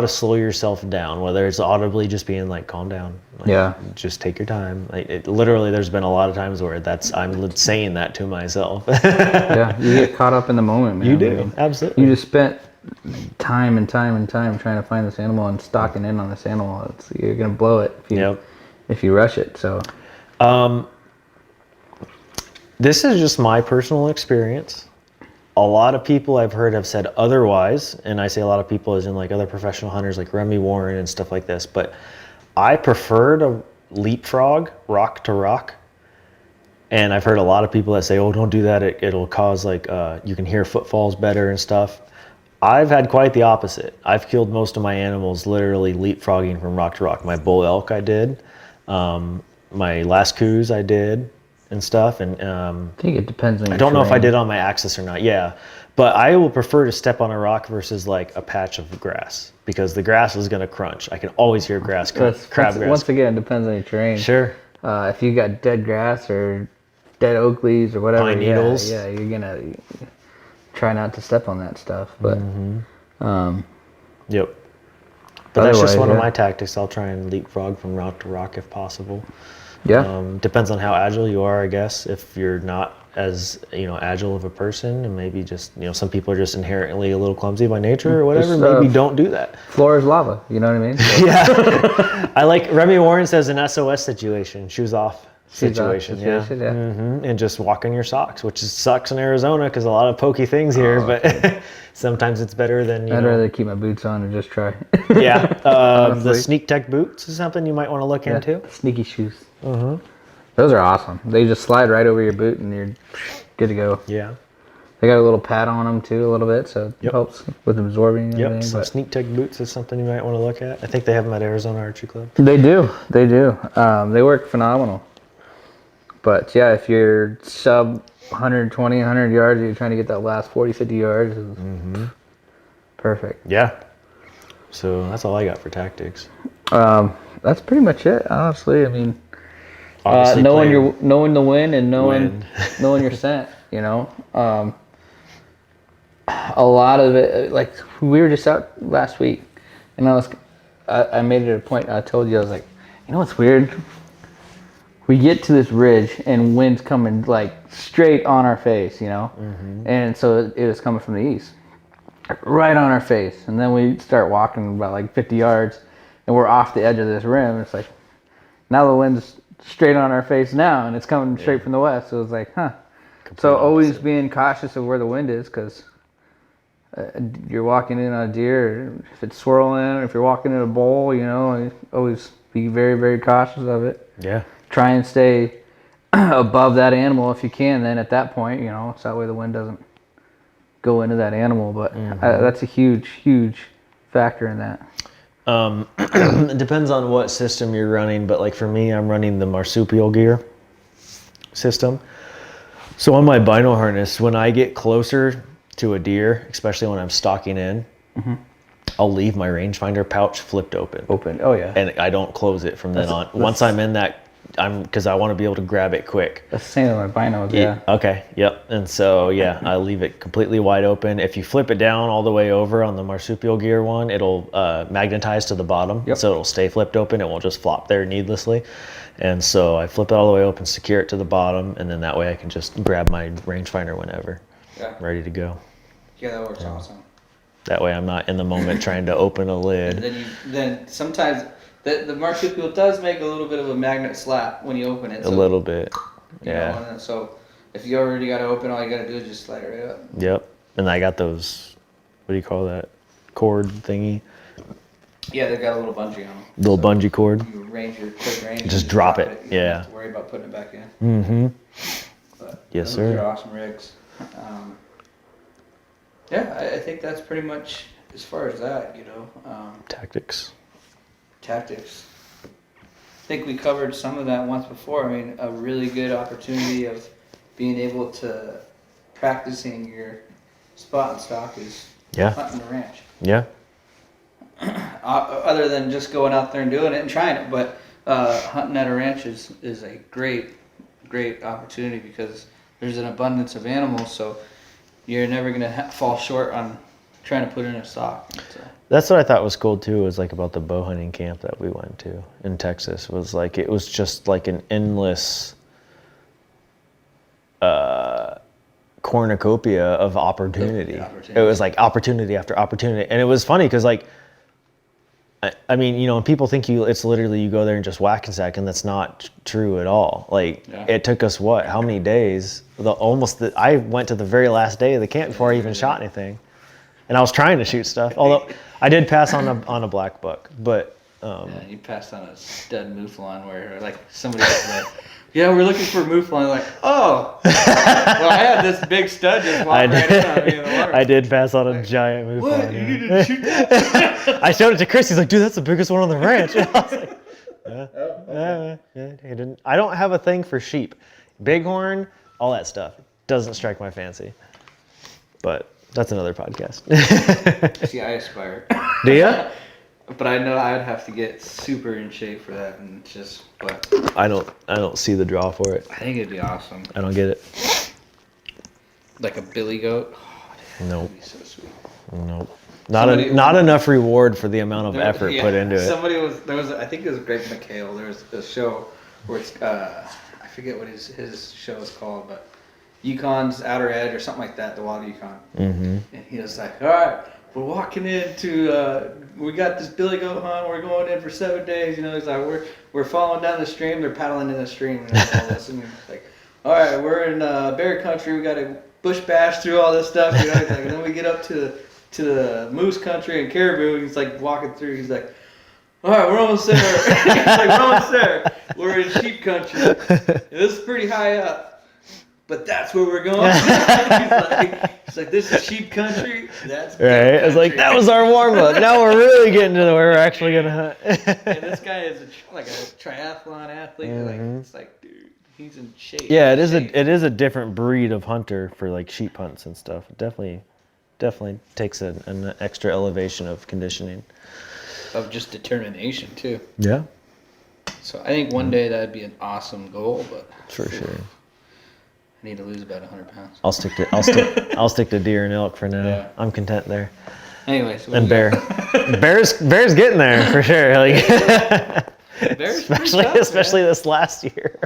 to slow yourself down, whether it's audibly just being like, calm down. Like,
Yeah.
Just take your time. Literally, there's been a lot of times where I'm saying that to myself.
Yeah, you get caught up in the moment, man.
You
I
do,
mean,
absolutely.
You just spent time and time and time trying to find this animal and stalking in on this animal. You're gonna blow it if you rush it. So,
this is just my personal experience. A lot of people I've heard have said otherwise, and I say a lot of people as in like other professional hunters like Remy Warren and stuff like this, but I prefer to leapfrog rock to rock. And I've heard a lot of people that say, oh, don't do that, it'll cause like you can hear footfalls better and stuff. I've had quite the opposite. I've killed most of my animals literally leapfrogging from rock to rock. My bull elk I did, my last coos I did, and stuff, and
I think it depends on your
I don't know if I
terrain.
did on my axis or not. Yeah, but I will prefer to step on a rock versus like a patch of grass, because the grass is going to crunch. I can always hear grass, crabgrass.
Once again, it depends on your terrain.
Sure.
If you got dead grass or dead oak leaves or whatever,
Pine needles.
yeah, you're gonna try not to step on that stuff. But
Yep. But that's just
Otherwise,
one of
yeah.
my tactics. I'll try and leapfrog from rock to rock if possible.
yeah,
Depends on how agile you are, I guess. If you're not as agile of a person, and maybe just some people are just inherently a little clumsy by nature or whatever,
Just,
maybe don't do that.
floor is lava. You know what I mean? So,
Yeah. I like Remy Warren says an SOS situation, shoes off situation.
yeah.
And just walk in your socks, which sucks in Arizona because a lot of pokey things here, but sometimes it's better than
I'd rather keep my boots on and just try.
Yeah, the
Honestly.
Sneak Tech boots is something you might want to look into.
Sneaky shoes. Those are awesome. They just slide right over your boot and you're good to go.
Yeah.
They got a little pad on them too, a little bit, so it
Yep.
helps with absorbing and
Yep.
everything.
Some
But
Sneak Tech boots is something you might want to look at. I think they have them at Arizona Archery Club.
they do. They work phenomenal. But yeah, if you're sub 120, 100 yards, you're trying to get that last 40, 50 yards, is perfect.
Yeah. So that's all I got for tactics.
That's pretty much it, honestly. I mean,
Obviously
knowing the wind and knowing
Wind.
knowing your scent. A lot of it, like we were just out last week, and I made it a point. I told you, I was like, you know what's weird? We get to this ridge and wind's coming like straight on our face, and so it was coming from the east, right on our face. And then we start walking about like 50 yards, and we're off the edge of this rim. It's like now the wind's straight on our face now, and it's coming straight from the west. So it's like, huh. So always being cautious of where the wind is, because you're walking in on a deer, if it's swirling, or if you're walking in a bowl, always be very, very cautious of it.
Yeah.
Try and stay above that animal if you can. Then at that point, so that way the wind doesn't go into that animal. But that's a huge, huge factor in that.
It depends on what system you're running, but like for me, I'm running the marsupial gear system. So on my bino harness, when I get closer to a deer, especially when I'm stalking in, I'll leave my rangefinder pouch flipped open.
Oh yeah.
And I don't close it from then on. Once I'm in that, because I want to be able to grab it quick.
That's the same with my binos. Yeah.
Okay. Yep. And so I leave it completely wide open. If you flip it down all the way over on the marsupial gear one, it'll magnetize to the bottom, so it'll stay flipped open. It won't just flop there needlessly. And so I flip it all the way open, secure it to the bottom, and then that way I can just grab my rangefinder whenever, ready to go.
Yeah, that works awesome.
That way I'm not in the moment trying to open a lid.
And then sometimes the marsupial does make a little bit of a magnet slap when you open it.
A little bit.
You know, and so if you already got to open, all you got to do is just slide it right up.
Yep. And I got those, what do you call that, cord thingy?
Yeah, they've got a little bungee on them.
Little bungee cord.
You range your quick range.
Just drop it.
You don't have to worry about putting it back in.
Mm-hmm.
But
Yes,
those
sir.
are awesome rigs. I think that's pretty much as far as that,
Tactics.
Tactics. I think we covered some of that once before. I mean, a really good opportunity of being able to practicing your spot and stock is hunting the ranch.
Yeah.
Other than just going out there and doing it and trying it, but hunting at a ranch is a great opportunity because there's an abundance of animals, so you're never gonna fall short on trying to put in a stock. So.
That's what I thought was cool too, was like about the bow hunting camp that we went to in Texas, was like it was just like an endless cornucopia of opportunity. It was like opportunity after opportunity, and it was funny because like I mean, and people think it's literally you go there and just whack and sack, and that's not true at all. Like it took us how many days? I went to the very last day of the camp before I even shot anything, and I was trying to shoot stuff. Although I did pass on a black buck, but
you passed on a stud mouflon where like somebody was like, yeah, we're looking for a mouflon. Like, oh, well, I had this big stud just walk right in on me in the water.
I did pass on a giant mouflon.
What? You didn't shoot that?
I showed it to Chris. He's like, dude, that's the biggest one on the ranch. And I was like, he didn't. I don't have a thing for sheep, bighorn, all that stuff. Doesn't strike my fancy. But that's another podcast.
See, I aspire.
Do you?
But I know I'd have to get super in shape for that, and but
I don't see the draw for it.
I think it'd be awesome.
I don't get it.
Like a billy goat. Oh,
Nope.
that'd be so sweet.
Nope. Not enough reward for the amount of effort put into it.
I think it was Greg McHale. There was a show where it's I forget what his show is called, but Yukon's Outer Edge or something like that, the Wild Yukon.
Mm-hmm.
And he was like, all right, we're walking into we got this billy goat hunt. We're going in for 7 days. He's like, we're following down the stream. They're paddling in the stream and all this. And he's like, all right, we're in bear country. We got to bush bash through all this stuff. He's like, and then we get up to the moose country and caribou. He's like walking through. He's like, all right, we're almost there. He's like, we're almost there. We're in sheep country. And this is pretty high up. But that's where we're going. he's like, this is sheep country. That's
right. It's like, that was our warm up. Now we're really getting to where we're actually gonna hunt.
And this guy is like a triathlon athlete.
Mm-hmm.
It's like, dude, he's in shape.
Yeah, it is a different breed of hunter for like sheep hunts and stuff. It definitely takes an extra elevation of conditioning.
Of just determination too.
Yeah.
So I think one day that'd be an awesome goal, but
For sure.
I need to lose about 100 pounds.
I'll stick to deer and elk for now.
Yeah.
I'm content there.
Anyways,
And bear. Bear's getting there for sure. Like
Bear's
especially this last year.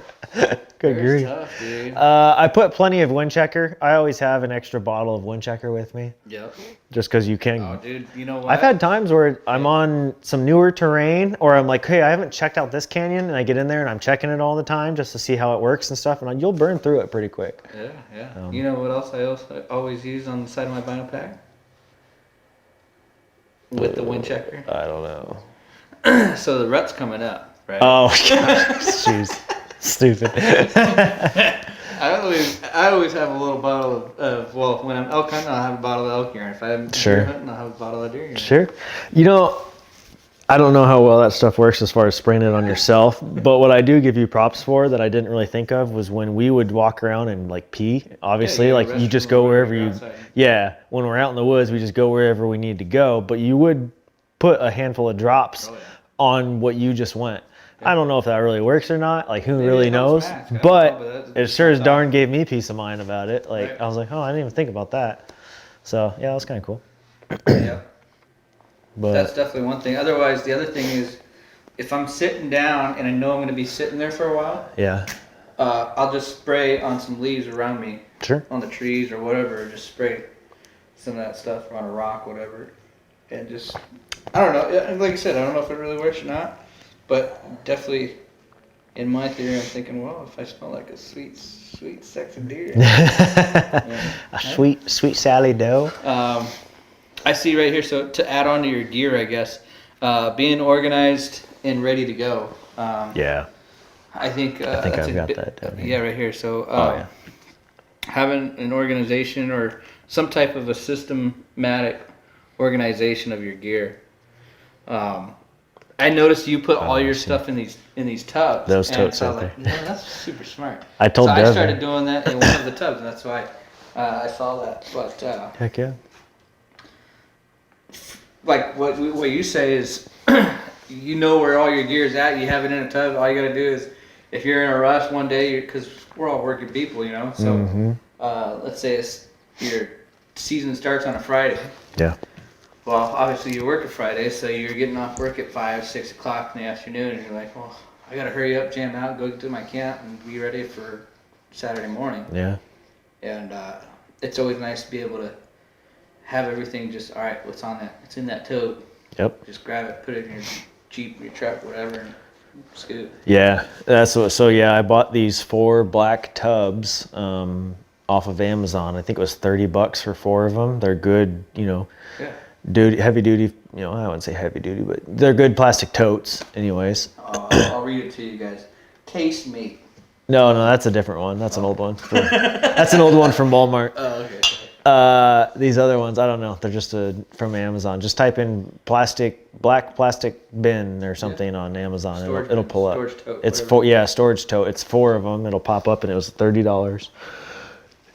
Good
Bear's
grief.
tough, dude.
I put plenty of wind checker. I always have an extra bottle of wind checker with me.
Yep.
Just because you can.
Oh, dude, you know what?
I've had times where I'm on some newer terrain, or I'm like, hey, I haven't checked out this canyon, and I get in there and I'm checking it all the time just to see how it works and stuff, and you'll burn through it pretty quick.
Yeah. You know what else I always use on the side of my vinyl pack? With the wind checker.
I don't know.
So the rut's coming up, right?
Oh, gosh. Jeez. Stupid.
I always have a little bottle of when I'm elk hunting, I'll have a bottle of elk urine. If I'm deer hunting, I'll have a bottle of deer urine.
Sure. I don't know how well that stuff works as far as spraying it on yourself, but what I do give you props for that I didn't really think of was when we would walk around and like pee, obviously,
Yeah,
like you just go wherever you,
outside.
yeah, when we're out in the woods, we just go wherever we need to go, but you would put a handful of drops on what you just went. I don't know if that really works or not, like who really
it helps
knows,
match. I don't know,
but
but
it sure as darn gave me peace of mind about it. Like I was like, oh, I didn't even think about that. So yeah, that was kind of cool.
Yeah.
But
That's definitely one thing. Otherwise, the other thing is, if I'm sitting down and I know I'm going to be sitting there for a while,
yeah,
I'll just spray on some leaves around me,
sure.
on the trees or whatever. Just spray some of that stuff on a rock, whatever, and just I don't know. Like I said, I don't know if it really works or not, but definitely in my theory, I'm thinking, well, if I smell like a sweet, sexy deer,
A sweet Sally Doe.
I see right here. So to add on to your gear, I guess, being organized and ready to go.
Yeah.
I think
I've
that's
got that down here.
Yeah, right here. So
Yeah.
having an organization or some type of a systematic organization of your gear. I noticed you put all your stuff in these tubs.
Those
and
totes
so I
out
was like, yeah, that's super smart.
I told
so I
Devin.
started doing that in one of the tubs, and that's why I saw that. But
Heck yeah.
like what you say is, you know where all your gear is at. You have it in a tub. All you got to do is, if you're in a rush one day, because we're all working people, you know. So let's say your season starts on a Friday.
Yeah.
Well, obviously you work a Friday, so you're getting off work at 5, 6 o'clock in the afternoon, and you're like, well, I gotta hurry up, jam out, go to my camp, and be ready for Saturday morning.
Yeah.
And it's always nice to be able to have everything just, all right, what's on that? It's in that tote.
Yep.
Just grab it, put it in your Jeep, your truck, whatever, and scoot.
Yeah. That's what. So yeah, I bought these 4 black tubs off of Amazon. I think it was $30 for 4 of them. They're good, you know.
Yeah.
Heavy duty, you know, I wouldn't say heavy duty, but they're good plastic totes anyways.
I'll read it to you guys. Case mate.
No, that's a different one. That's an old one. That's an old one from Walmart.
Oh, okay.
These other ones, I don't know. They're just from Amazon. Just type in black plastic bin or something on Amazon. It'll pull up.
Storage tote,
It's
whatever.
storage tote. It's 4 of them. It'll pop up and it was $30.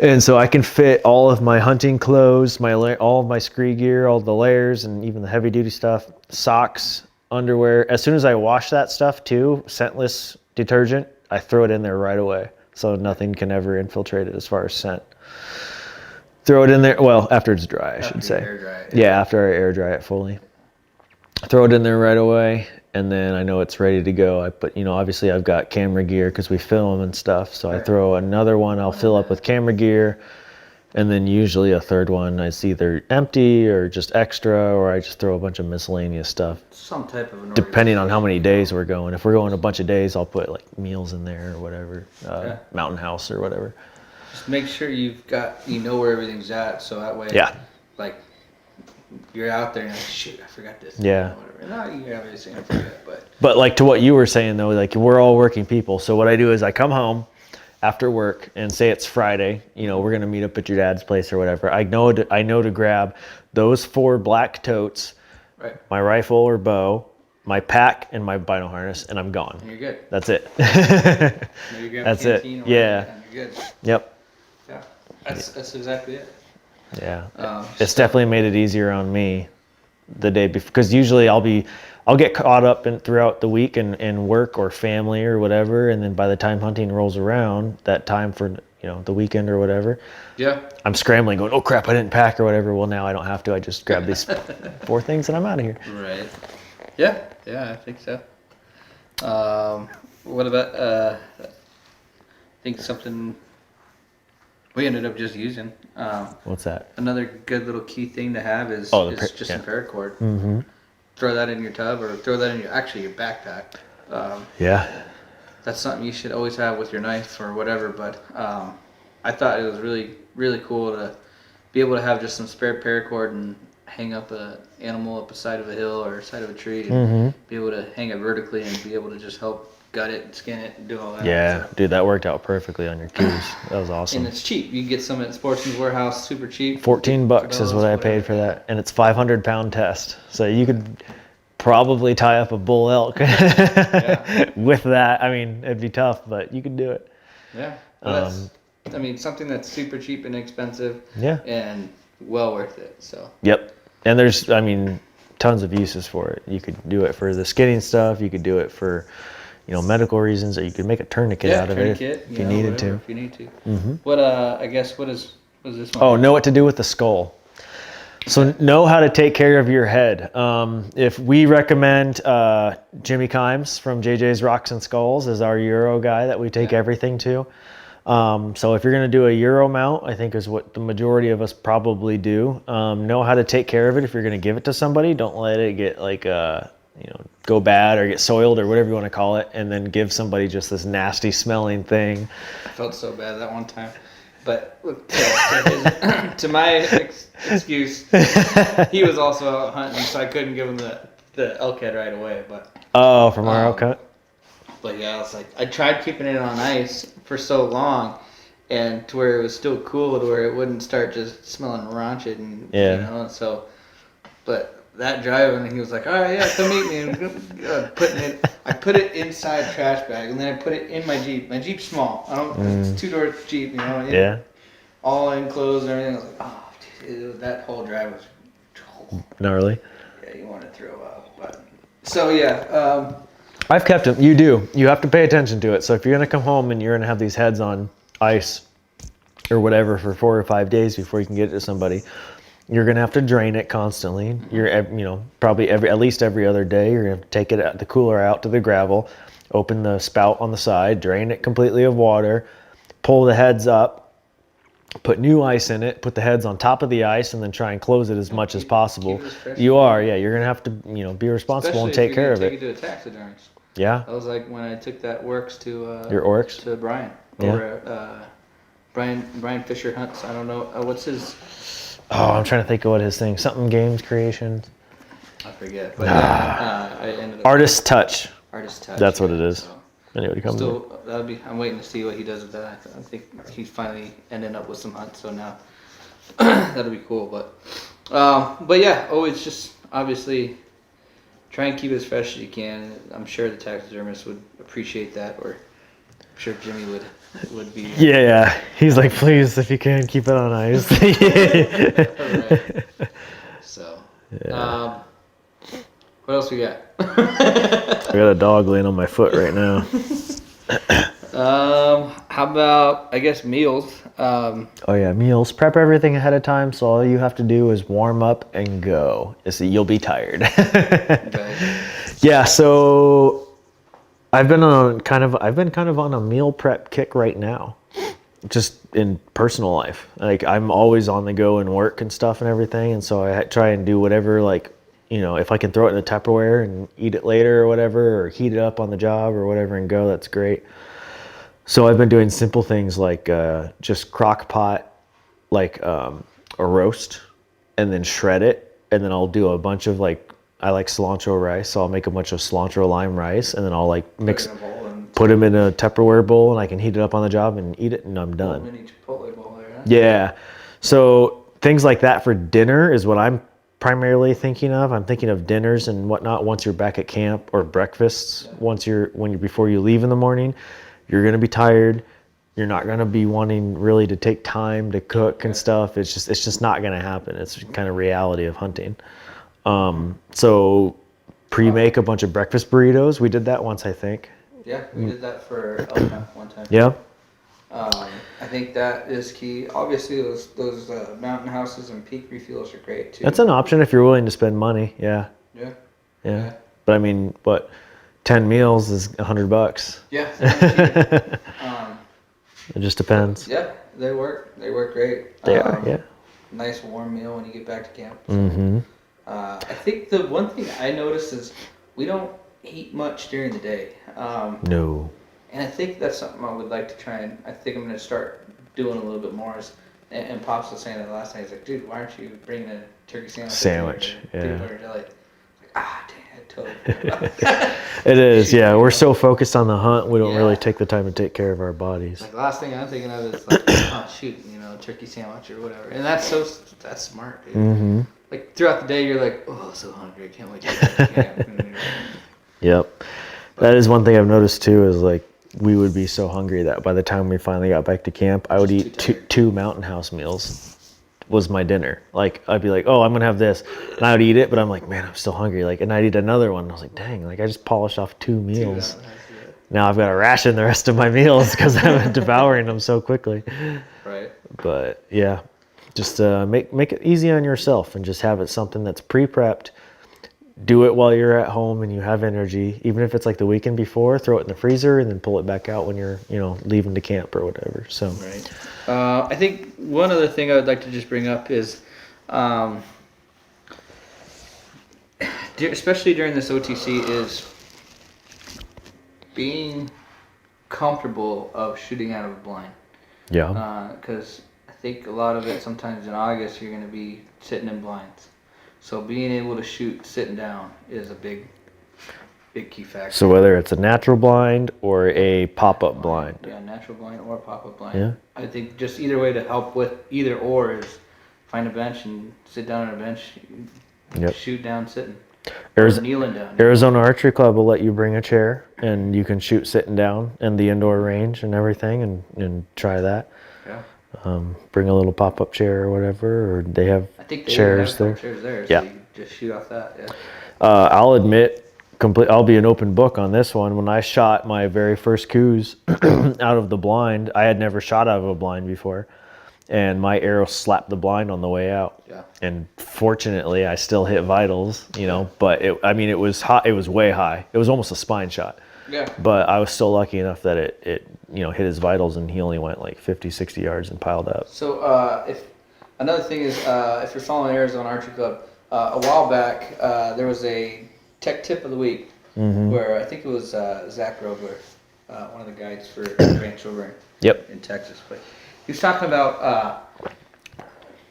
And so I can fit all of my hunting clothes, all of my scree gear, all the layers, and even the heavy duty stuff, socks, underwear. As soon as I wash that stuff too, scentless detergent, I throw it in there right away. So nothing can ever infiltrate it as far as scent. Throw it in there, well, after it's dry, I should say.
Air dry it.
Yeah, after I air dry it fully. Throw it in there right away, and then I know it's ready to go. I put, obviously I've got camera gear because we film and stuff, so I throw another one, I'll fill up with camera gear, and then usually a third one is either empty or just extra, or I just throw a bunch of miscellaneous stuff.
Some type of an
Depending on how many days we're going. If we're going a bunch of days, I'll put like meals in there or whatever, Mountain House or whatever.
Just make sure you know where everything's at, so that way,
Yeah.
like, you're out there and you're like, shoot, I forgot this.
Yeah.
Or whatever. No, you have everything I forget, but.
But like to what you were saying though, like we're all working people. So what I do is I come home after work and say it's Friday, we're going to meet up at your dad's place or whatever. I know to grab those 4 black totes,
Right.
my rifle or bow, my pack, and my bino harness, and I'm gone.
And you're good.
That's it.
Maybe grab
That's
a
it.
canteen or
Yeah.
whatever, and you're good.
Yep.
Yeah. That's exactly it.
Yeah. It's definitely made it easier on me the day before, because usually I'll get caught up throughout the week and work or family or whatever, and then by the time hunting rolls around, that time for the weekend or whatever,
Yeah.
I'm scrambling going, oh crap, I didn't pack or whatever. Well, now I don't have to. I just grab these 4 things and I'm out of here.
Right. Yeah. Yeah, I think so. What about, I think something we ended up just using.
What's that?
Another good little key thing to have is
Oh,
just some paracord.
Mm-hmm.
Throw that in your tub or throw that in your backpack.
Yeah.
That's something you should always have with your knife or whatever. But I thought it was really, really cool to be able to have just some spare paracord and hang up an animal up the side of a hill or side of a tree and be able to hang it vertically and be able to just help gut it and skin it and do all that.
Yeah,
So,
dude, that worked out perfectly on your keys. That was awesome.
and it's cheap. You can get some at Sportsman's Warehouse, super cheap.
$14 is what I paid
whatever.
for that, and it's 500-pound test. So you could probably tie up a bull elk with that. I mean, it'd be tough, but you could do it.
Yeah. Well, I mean, something that's super cheap and inexpensive.
Yeah.
And well worth it. So.
Yep. And there's, I mean, tons of uses for it. You could do it for the skinning stuff. You could do it for, medical reasons, or you could make a tourniquet out of it if you needed to.
If you need to.
Mm-hmm.
What I guess what is this one?
Oh, know what to do with the skull. So know how to take care of your head. If we recommend Jimmy Kimes from JJ's Rocks and Skulls as our Euro guy that we take everything to. So if you're going to do a Euro mount, I think is what the majority of us probably do. Know how to take care of it. If you're going to give it to somebody, don't let it get go bad or get soiled or whatever you want to call it, and then give somebody just this nasty smelling thing.
I felt so bad that one time. But to my excuse, he was also out hunting, so I couldn't give him the elk head right away. But
from our elk hunt?
But yeah, I was like, I tried keeping it on ice for so long, and to where it was still cool, to where it wouldn't start just smelling rancid, and so. But that drive, and he was like, all right, yeah, come meet me. And I put it inside trash bag, and then I put it in my Jeep. My Jeep's small. It's a 2-door Jeep, all enclosed and everything. I was like, oh, dude, that whole drive was
gnarly.
Yeah, you want to throw up. But so yeah,
I've kept them. You do. You have to pay attention to it. So if you're gonna come home and you're gonna have these heads on ice or whatever for 4 or 5 days before you can get it to somebody, you're gonna have to drain it constantly. You're, probably at least every other day. You're gonna have to take it the cooler out to the gravel, open the spout on the side, drain it completely of water, pull the heads up, put new ice in it, put the heads on top of the ice, and then try and close it as much as possible. You're gonna have to, be responsible and take care of it.
Take it to a taxidermist.
Yeah.
That was like when I took that Orcs to
your Orcs
to Brian over at Brian Fisher Hunts. I don't know what's his.
Oh, I'm trying to think of what his thing. Something Games Creations.
I forget. But I ended up
Artist Touch.
Artist Touch.
That's what it is.
So
Anybody comes in.
I'm waiting to see what he does with that. I think he's finally ending up with some hunts, so now that'll be cool. But yeah, always just obviously try and keep it as fresh as you can. I'm sure the taxidermist would appreciate that, or I'm sure Jimmy would be.
Yeah. He's like, please, if you can, keep it on ice.
Right. So, what else we got?
I got a dog laying on my foot right now.
How about, I guess, meals?
Meals. Prep everything ahead of time, so all you have to do is warm up and go. You'll be tired.
Okay.
Yeah, so I've been kind of on a meal prep kick right now. Just in personal life. Like, I'm always on the go and work and stuff and everything, and so I try and do whatever, if I can throw it in a Tupperware and eat it later or whatever, or heat it up on the job or whatever and go, that's great. So I've been doing simple things like just crock pot, a roast, and then shred it. And then I'll do a bunch of I like cilantro rice, so I'll make a bunch of cilantro lime rice, and then I'll put them in a Tupperware bowl, and I can heat it up on the job and eat it, and I'm done.
Mini Chipotle bowl there, huh?
Yeah. So things like that for dinner is what I'm primarily thinking of. I'm thinking of dinners and whatnot once you're back at camp, or breakfasts before you leave in the morning. You're gonna be tired. You're not gonna be wanting really to take time to cook and stuff. It's just not gonna happen. It's kind of reality of hunting. So pre-make a bunch of breakfast burritos. We did that once, I think.
Yeah, we did that for elk hunt one time.
Yeah.
I think that is key. Obviously, those mountain houses and peak refuels are great too.
That's an option if you're willing to spend money. Yeah.
Yeah.
But I mean, 10 meals is $100.
Yeah.
It just depends.
Yeah, they work. They work great.
They are. Yeah.
Nice warm meal when you get back to camp.
Mm-hmm.
I think the one thing I noticed is we don't eat much during the day.
No.
And I think that's something I would like to try, and I think I'm going to start doing a little bit more. And Pops was saying that last night. He's like, dude, why aren't you bringing a turkey sandwich?
Yeah.
Peanut butter jelly. Dang, I totally
It is, yeah. We're so focused on the hunt, we don't really take the time to take care of our bodies.
Like, the last thing I'm thinking of is like, oh shoot, turkey sandwich or whatever. And that's smart, dude.
Mm-hmm.
like throughout the day, you're like, oh, so hungry, I can't wait to get to camp.
Yep. That is one thing I've noticed too, is like we would be so hungry that by the time we finally got back to camp, I would eat two Mountain House meals was my dinner. Like I'd be like, oh, I'm gonna have this, and I would eat it, but I'm like, man, I'm still hungry. Like, and I'd eat another one. And I was like, dang, like I just polished off 2 meals. Now I've got to ration the rest of my meals because I'm devouring them so quickly.
Right.
But yeah, just make it easy on yourself and just have it something that's pre-prepped. Do it while you're at home and you have energy. Even if it's like the weekend before, throw it in the freezer and then pull it back out when you're, leaving to camp or whatever. So.
Right. I think one other thing I would like to just bring up is, especially during this OTC, is being comfortable of shooting out of a blind.
Yeah.
Because I think a lot of it, sometimes in August, you're going to be sitting in blinds. So being able to shoot sitting down is a big key factor.
So whether it's a natural blind or a pop-up blind.
Yeah, natural blind or pop-up blind.
Yeah.
I think just either way to help with either or is find a bench and sit down on a bench,
Yep.
shoot down sitting.
Arizona,
Kneeling down.
Arizona Archery Club will let you bring a chair and you can shoot sitting down in the indoor range and everything and try that.
Yeah.
Bring a little pop-up chair or whatever, or they have
I think they
chairs
have
there.
chairs there,
Yeah.
so you just shoot off that. Yeah.
I'll admit, I'll be an open book on this one. When I shot my very first coos out of the blind, I had never shot out of a blind before, and my arrow slapped the blind on the way out.
Yeah.
And fortunately, I still hit vitals, but it was hot. It was way high. It was almost a spine shot.
Yeah.
But I was still lucky enough that it hit his vitals, and he only went like 50, 60 yards and piled up.
So if another thing is, if you're following Arizona Archery Club, a while back there was a tech tip of the week where I think it was Zach Robler, one of the guides for Ranch over in Texas. But he was talking about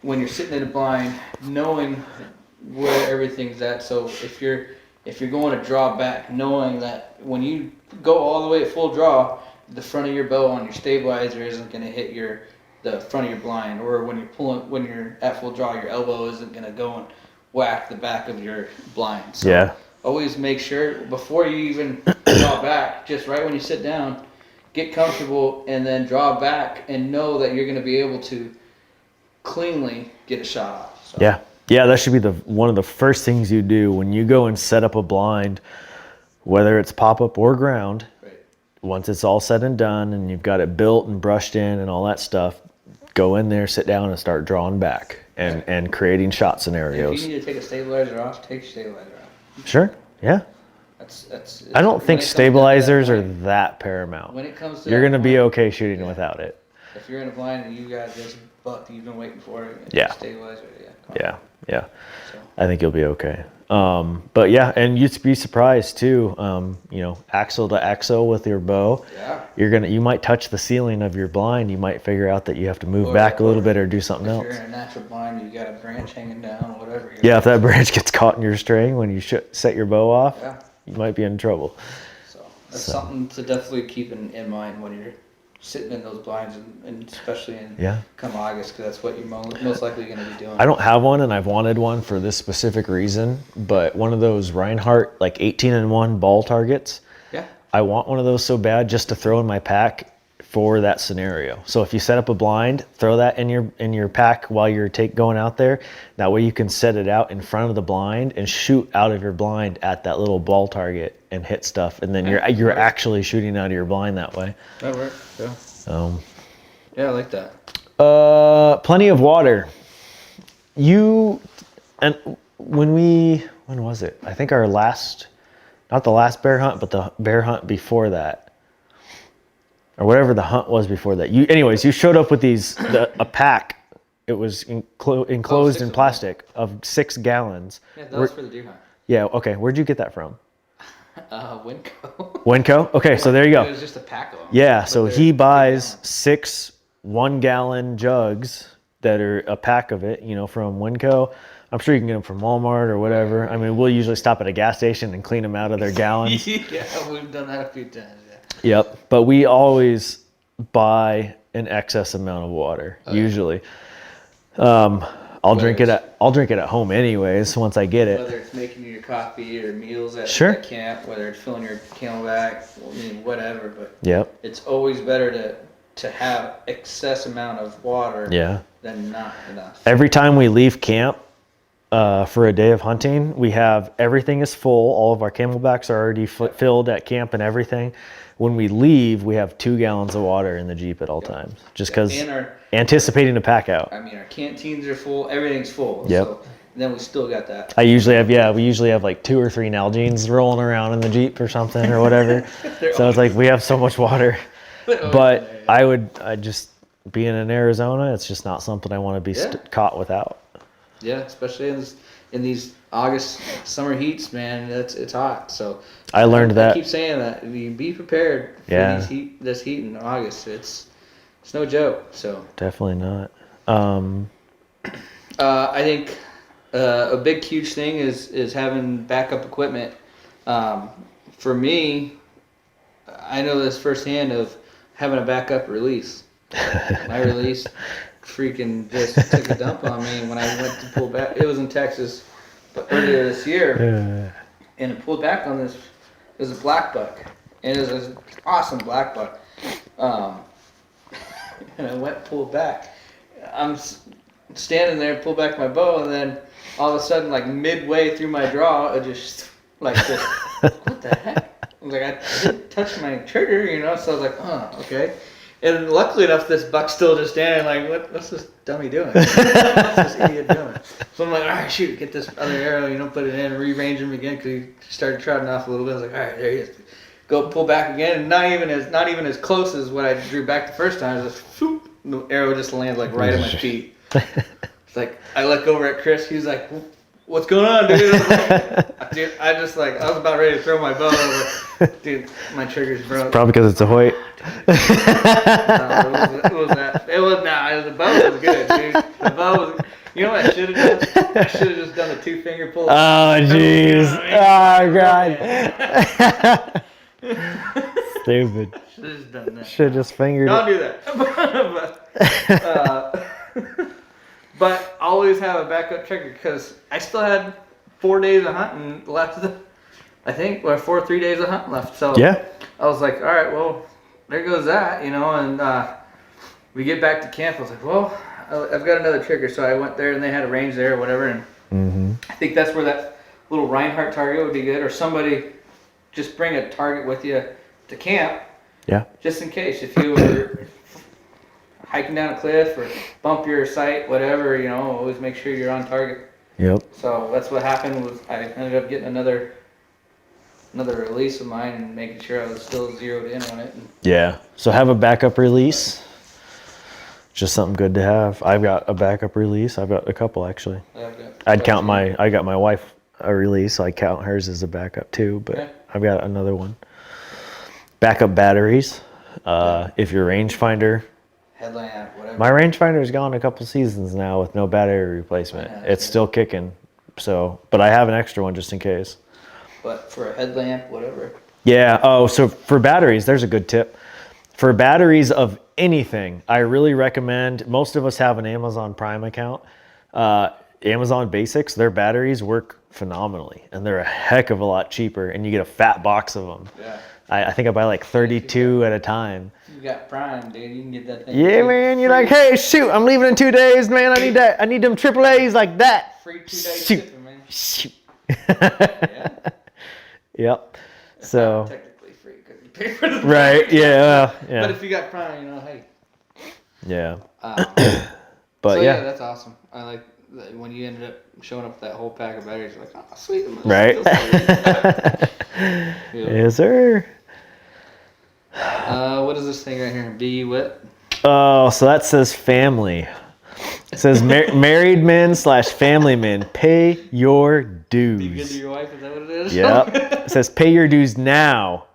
when you're sitting in a blind, knowing where everything's at. So if you're going to draw back, knowing that when you go all the way at full draw, the front of your bow on your stabilizer isn't going to hit the front of your blind, or when you're at full draw, your elbow isn't going to go and whack the back of your blind. So always make sure before you even draw back, just right when you sit down, get comfortable and then draw back and know that you're going to be able to cleanly get a shot off. So.
Yeah, that should be one of the first things you do when you go and set up a blind, whether it's pop-up or ground.
Right.
Once it's all said and done and you've got it built and brushed in and all that stuff, go in there, sit down, and start drawing back and creating shot scenarios.
If you need to take a stabilizer off, take your stabilizer off.
Sure, yeah.
That's
I don't think stabilizers are that paramount.
When it comes to
you're going to be okay shooting without it.
If you're in a blind and you got this buck you've been waiting for, stabilizer,
Yeah.
So.
I think you'll be okay. But yeah, and you'd be surprised too. Axle to axle with your bow.
Yeah.
You might touch the ceiling of your blind. You might figure out that you have to move back a little bit or do something else.
If you're in a natural blind, you got a branch hanging down, whatever.
Yeah, if that branch gets caught in your string when you set your bow off, you might be in trouble.
So that's something to definitely keep in mind when you're sitting in those blinds, and especially in come August, because that's what you're most likely going to be doing.
I don't have one, and I've wanted one for this specific reason, but one of those Reinhardt like 18-1 ball targets.
Yeah.
I want one of those so bad just to throw in my pack for that scenario. So if you set up a blind, throw that in your pack while you're going out there. That way you can set it out in front of the blind and shoot out of your blind at that little ball target and hit stuff, and then you're actually shooting out of your blind that way.
That works. Yeah. Yeah, I like that.
Plenty of water. When was it? I think our last, not the last bear hunt, but the bear hunt before that, or whatever the hunt was before that. You showed up with a pack. It was enclosed in plastic of 6 gallons.
Yeah, that was for the deer hunt.
Yeah. Okay. Where'd you get that from?
Winco.
Winco? Okay, so there you go.
It was just a pack of them.
Yeah, so he buys 6 1-gallon jugs that are a pack of it, from Winco. I'm sure you can get them from Walmart or whatever. I mean, we'll usually stop at a gas station and clean them out of their gallons.
Yeah, we've done that a few times,
Yep, but we always buy an excess amount of water, usually. I'll drink it at home anyways once I get it.
Whether it's making your coffee or meals at camp, whether it's filling your Camelback, whatever. But it's always better to have excess amount of water than not enough.
Every time we leave camp for a day of hunting, we have everything is full. All of our Camelbacks are already filled at camp and everything. When we leave, we have 2 gallons of water in the Jeep at all times, just because anticipating a pack out.
I mean, our canteens are full. Everything's full. So then we still got that.
We usually have like 2 or 3 Nalgene's rolling around in the Jeep or something or whatever. So it's like we have so much water. But I just being in Arizona, it's just not something I want to be caught without.
Yeah, especially in these August summer heats, man. It's hot. So
I learned that.
I keep saying that. Be prepared for this heat in August. It's no joke. So
definitely not.
I think a big huge thing is having backup equipment. For me, I know this firsthand of having a backup release. My release freaking just took a dump on me when I went to pull back. It was in Texas, but earlier this year, and it pulled back on this. It was a black buck, and it was an awesome black buck. And I went pulled back. I'm standing there, pull back my bow, and then all of a sudden, like midway through my draw, it just like this. What the heck? I was like, I didn't touch my trigger, So I was like, oh, okay. And luckily enough, this buck's still just standing like, what's this dummy doing? What's this idiot doing? So I'm like, all right, shoot, get this other arrow, put it in, rearrange him again, because he started trotting off a little bit. I was like, all right, there he is. Go pull back again, and not even as close as what I drew back the first time. It was just, whoop, the arrow just lands like right at my feet. It's like, I look over at Chris, he's like, what's going on, dude? Dude, I was about ready to throw my bow. I was like, dude, my trigger's broke.
Probably because it's a Hoyt.
The bow was good, dude. The bow was. You know what I should have done? I should have just done the 2-finger pull.
Oh jeez! Oh god! Stupid.
Should have just done that.
Should have just fingered.
Don't do that. But always have a backup trigger because I still had 4 days of hunting left. I think 3 days of hunting left. So I was like, all right, well, there goes that, And we get back to camp. I was like, well, I've got another trigger. So I went there and they had a range there or whatever. And I think that's where that little Reinhardt target would be good. Or somebody just bring a target with you to camp. Yeah. Just in case if you were hiking down a cliff or bump your sight, whatever, always make sure you're on target. Yep. So that's what happened was I ended up getting another release of mine and making sure I was still zeroed in on it.
Yeah. So have a backup release. Just something good to have. I've got a backup release. I've got a couple actually. I got my wife a release, so I count hers as a backup too, but I've got another one. Backup batteries. If your rangefinder,
headlamp, whatever.
My rangefinder's gone a couple seasons now with no battery replacement. It's still kicking. So, but I have an extra one just in case.
But for a headlamp, whatever.
Yeah. Oh, so for batteries, there's a good tip. For batteries of anything, I really recommend, most of us have an Amazon Prime account. Amazon Basics, their batteries work phenomenally and they're a heck of a lot cheaper and you get a fat box of them. Yeah. I think I buy like 32 at a time.
You got Prime, dude. You can get that thing.
Yeah, man. You're like, hey, shoot, I'm leaving in 2 days, man. I need that. I need them AAAs like that.
Free 2 days shipping, man.
Shoot. Yep.
It's
so.
Not technically free because you pay for the
right. Yeah. Yeah.
But if you got Prime, hey.
Yeah.
But so, yeah, that's awesome. I like that when you ended up showing up with that whole pack of batteries. You're like, oh, sweet.
Right. Yes, sir.
What is this thing right here? Be what?
Oh, so that says family. It says married men / family men, pay your dues.
Be good to your wife, is that what it is?
Yep. It says pay your dues now.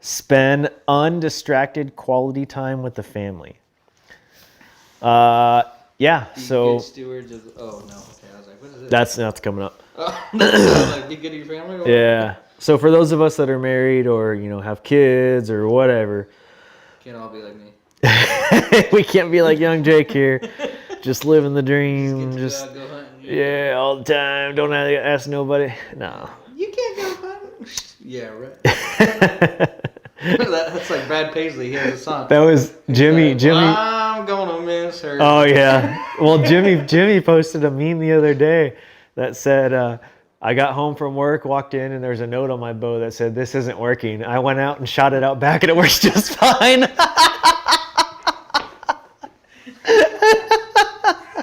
Spend undistracted quality time with the family. Yeah,
be
so.
Good stewards of, oh, no. Okay, I was like, what is it?
That's coming up.
Like, be good to your family? Or
yeah. So for those of us that are married or, have kids or whatever.
Can't all be like me.
We can't be like young Jake here. Just living the dream. Just
Go hunting.
yeah, all the time. Don't have to ask nobody. No.
You can't go hunting. Yeah, right. That's like Brad Paisley. He has a song.
That was Jimmy. Jimmy.
I'm gonna miss her.
Oh yeah. Well, Jimmy posted a meme the other day that said, I got home from work, walked in, and there's a note on my bow that said, "This isn't working." I went out and shot it out back, and it works just fine.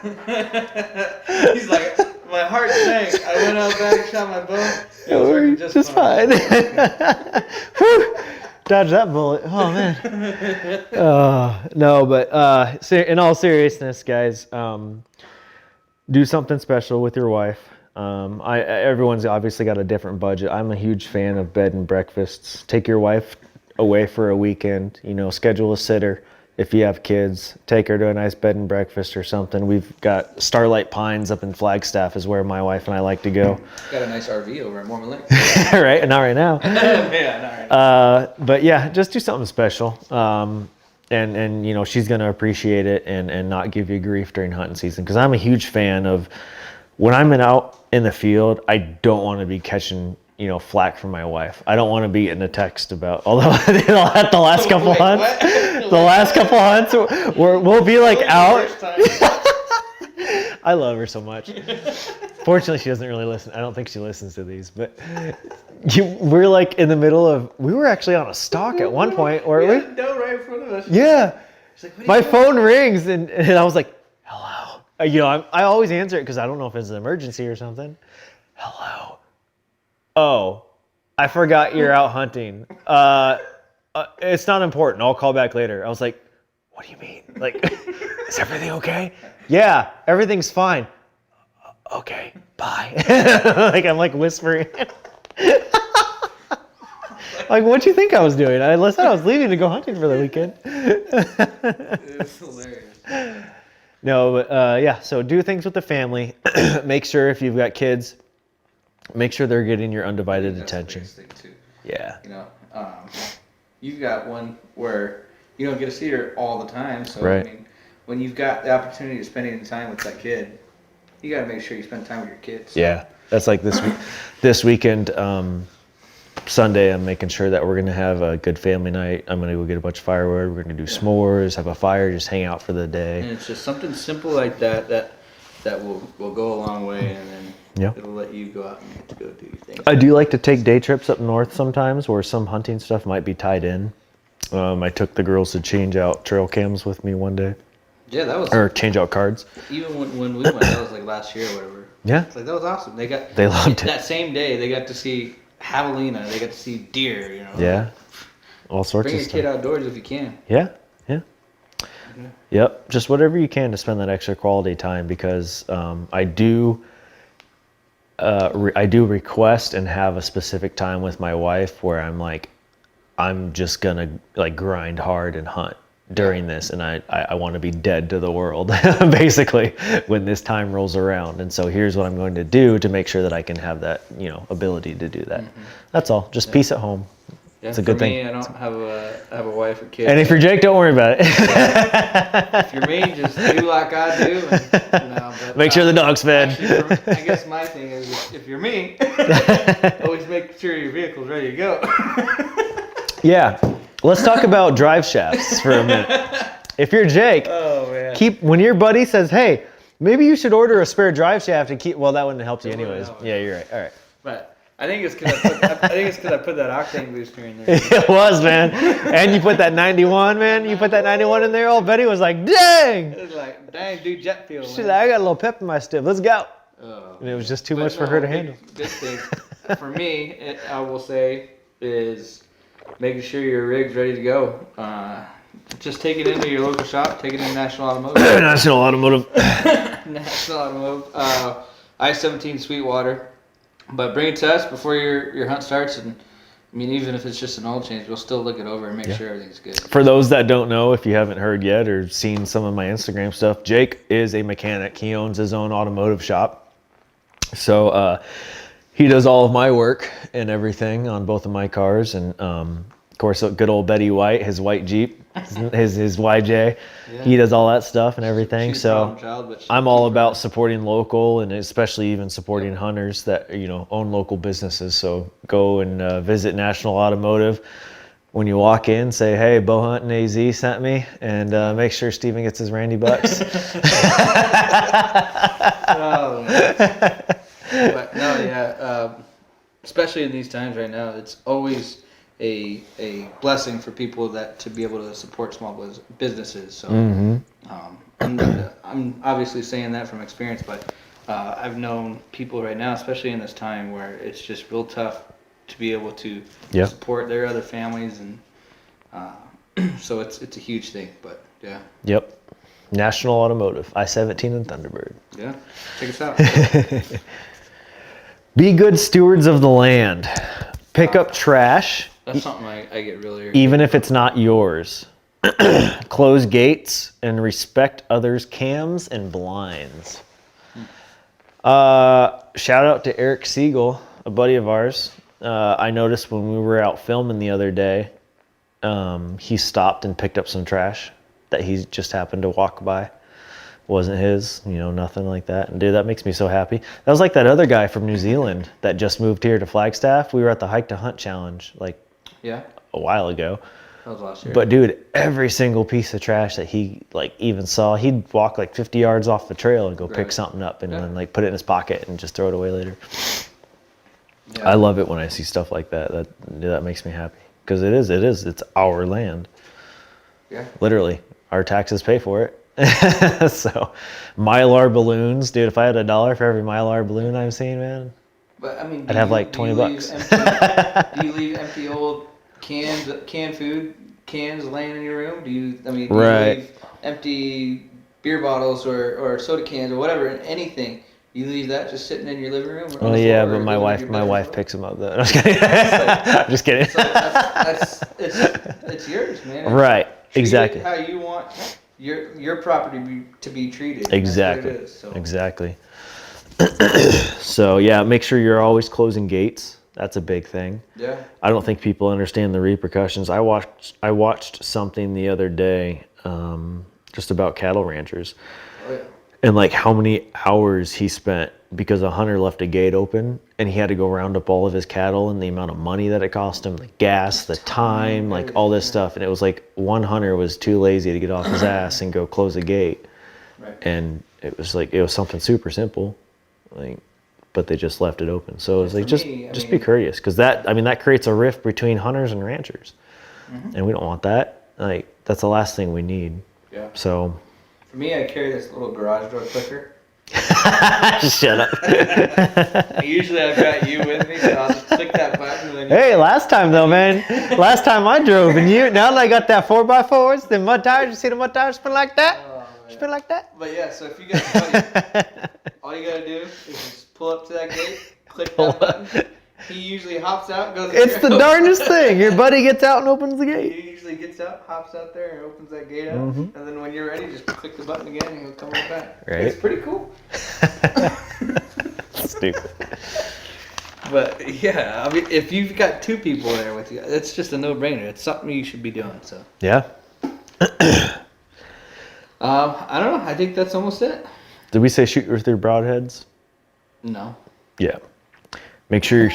He's like, my heart sank. I went out back, shot my bow. It was working
just fine. Whew. Dodge that bullet. Oh man. No, but in all seriousness, guys, do something special with your wife. Everyone's obviously got a different budget. I'm a huge fan of bed and breakfasts. Take your wife away for a weekend. Schedule a sitter. If you have kids, take her to a nice bed and breakfast or something. We've got Starlight Pines up in Flagstaff is where my wife and I like to go.
Got a nice RV over at Mormon Lake.
Right? Not right now.
Yeah, not right.
But yeah, just do something special. And she's going to appreciate it and not give you grief during hunting season. Because I'm a huge fan of when I'm out in the field, I don't want to be catching flack from my wife. I don't want to be getting a text about, although at the last couple hunts, we'll be like out. I love her so much. Fortunately, she doesn't really listen. I don't think she listens to these, but we're like in the middle of, we were actually on a stalk at one point, weren't we?
No, right in front of us.
Yeah.
Like,
my phone rings and I was like, hello. I always answer it because I don't know if it's an emergency or something. Hello. Oh, I forgot you're out hunting. It's not important. I'll call back later. I was like, what do you mean? Like, is everything okay? Yeah, everything's fine. Okay, bye. I'm like whispering. Like, what'd you think I was doing? I said I was leaving to go hunting for the weekend.
It's hilarious.
No, but yeah, so do things with the family. Make sure if you've got kids, make sure they're getting your undivided attention.
That's the biggest thing too.
Yeah.
You've got one where you don't get to see her all the time. So,
Right.
I mean, when you've got the opportunity of spending time with that kid, you got to make sure you spend time with your kids.
Yeah. That's like this weekend, Sunday, I'm making sure that we're going to have a good family night. I'm going to go get a bunch of firewood. We're going to do s'mores, have a fire, just hang out for the day.
And it's just something simple like that will go a long way, and then
Yeah.
it'll let you go out and get to go do your thing.
I do like to take day trips up north sometimes where some hunting stuff might be tied in. I took the girls to change out trail cams with me one day,
Yeah, that was
or change out cards.
even when we went. That was like last year or whatever.
Yeah.
It's like that was awesome. They
loved it.
That same day. They got to see javelina. They got to see deer.
Yeah. All sorts
Bring
of
your
stuff.
kid outdoors if you can.
Yeah. Yep. Just whatever you can to spend that extra quality time because I do request and have a specific time with my wife where I'm like, I'm just gonna like grind hard and hunt during this, and I want to be dead to the world basically when this time rolls around. And so here's what I'm going to do to make sure that I can have that ability to do that. That's all. Just peace at home.
Yeah,
It's a good
for
thing.
me, I don't have a wife or kid.
And if you're Jake, don't worry about it.
If you're me, just do like I do. But,
Make sure the dog's fed.
Actually, I guess my thing is, if you're me, always make sure your vehicle's ready to go.
Yeah. Let's talk about drive shafts for a minute. If you're Jake,
Oh man.
when your buddy says, hey, maybe you should order a spare drive shaft and keep, well, that wouldn't help you anyways.
help.
Yeah, you're right. All right.
But I think it's because I put that octane booster in there.
It was, man. And you put that 91, man. You put that 91 in there. Old Betty was like, dang.
It was like, dang, dude, jet fuel.
She's
man.
like, I got a little pep in my step. Let's go.
Oh.
And it was just too
But
much for
no,
her to
big-
handle.
Big thing for me, I will say, is making sure your rig's ready to go. Just take it into your local shop. Take it in National Automotive.
National Automotive.
National Automotive. I-17 Sweetwater. But bring it to us before your hunt starts. And I mean, even if it's just an oil change, we'll still look it over and make sure everything's good.
For those that don't know, if you haven't heard yet or seen some of my Instagram stuff, Jake is a mechanic. He owns his own automotive shop. So he does all of my work and everything on both of my cars. And course, good old Betty White, his white Jeep, his YJ.
Yeah.
He does all that stuff and everything.
She's a
So
problem child, but
I'm all about supporting local, and especially even supporting hunters that own local businesses. So go and visit National Automotive. When you walk in, say, "Hey, BowhuntingAZ sent me," and make sure Steven gets his Randy bucks.
Oh, man. But no, yeah. Especially in these times right now, it's always a blessing for people to be able to support small businesses. So I'm obviously saying that from experience, but I've known people right now, especially in this time, where it's just real tough to be able to support their other families, and so it's a huge thing. But yeah.
Yep. National Automotive, I-17 and Thunderbird.
Yeah. Check us out.
Be good stewards of the land. Pick up trash,
That's something I get really.
even if it's not yours. Close gates and respect others' cams and blinds. Shout out to Eric Siegel, a buddy of ours. I noticed when we were out filming the other day, he stopped and picked up some trash that he just happened to walk by. Wasn't his, nothing like that. And dude, that makes me so happy. That was like that other guy from New Zealand that just moved here to Flagstaff. We were at the Hike to Hunt Challenge a while ago.
That was last year.
But dude, every single piece of trash that he even saw, he'd walk 50 yards off the trail and go pick something up and then put it in his pocket and just throw it away later.
Yeah.
I love it when I see stuff like that. That makes me happy, because it's our land.
Yeah.
Literally, our taxes pay for it. So, Mylar balloons, dude. If I had $1 for every Mylar balloon I've seen, man,
But I mean,
I'd have $20.
Do you leave empty old canned food cans laying in your room? Do you leave empty beer bottles or soda cans or whatever, anything? You leave that just sitting in your living room?
Oh yeah, but my wife picks them up though. I'm just kidding. I'm just kidding.
So it's yours, man.
Right.
Treat
Exactly.
it how you want your property to be treated.
Exactly.
That's what it is, so.
Exactly. So yeah, make sure you're always closing gates. That's a big thing.
Yeah.
I don't think people understand the repercussions. I watched something the other day, just about cattle ranchers,
Oh, yeah.
and how many hours he spent because a hunter left a gate open and he had to go round up all of his cattle, and the amount of money that it cost him, the gas, the time, all this stuff. And it was one hunter was too lazy to get off his ass and go close a gate.
Right.
And it was something super simple, but they just left it open. So it was just be courteous, because that creates a rift between hunters and ranchers, and we don't want that. That's the last thing we need.
Yeah.
So
For me, I carry this little garage door clicker.
shut up.
Usually I've got you with me, so I'll just click that button. And then
Hey, last time though, man. Last time I drove, and now that I got that 4x4s, the mud tires. You see the mud tires spin like that? Spin like that?
But yeah, so if you guys, all you gotta do is just pull up to that gate, click that button. He usually hops out, goes.
It's the darndest thing. Your buddy gets out and opens the gate.
He usually gets out, hops out there, and opens that gate up. And then when you're ready, just click the button again, and he'll come right back.
Right.
It's pretty cool.
Stupid.
But yeah, if you've got two people there with you, it's just a no-brainer. It's something you should be doing. So.
Yeah.
I don't know. I think that's almost it.
Did we say shoot with your broadheads?
No.
Yeah. Make sure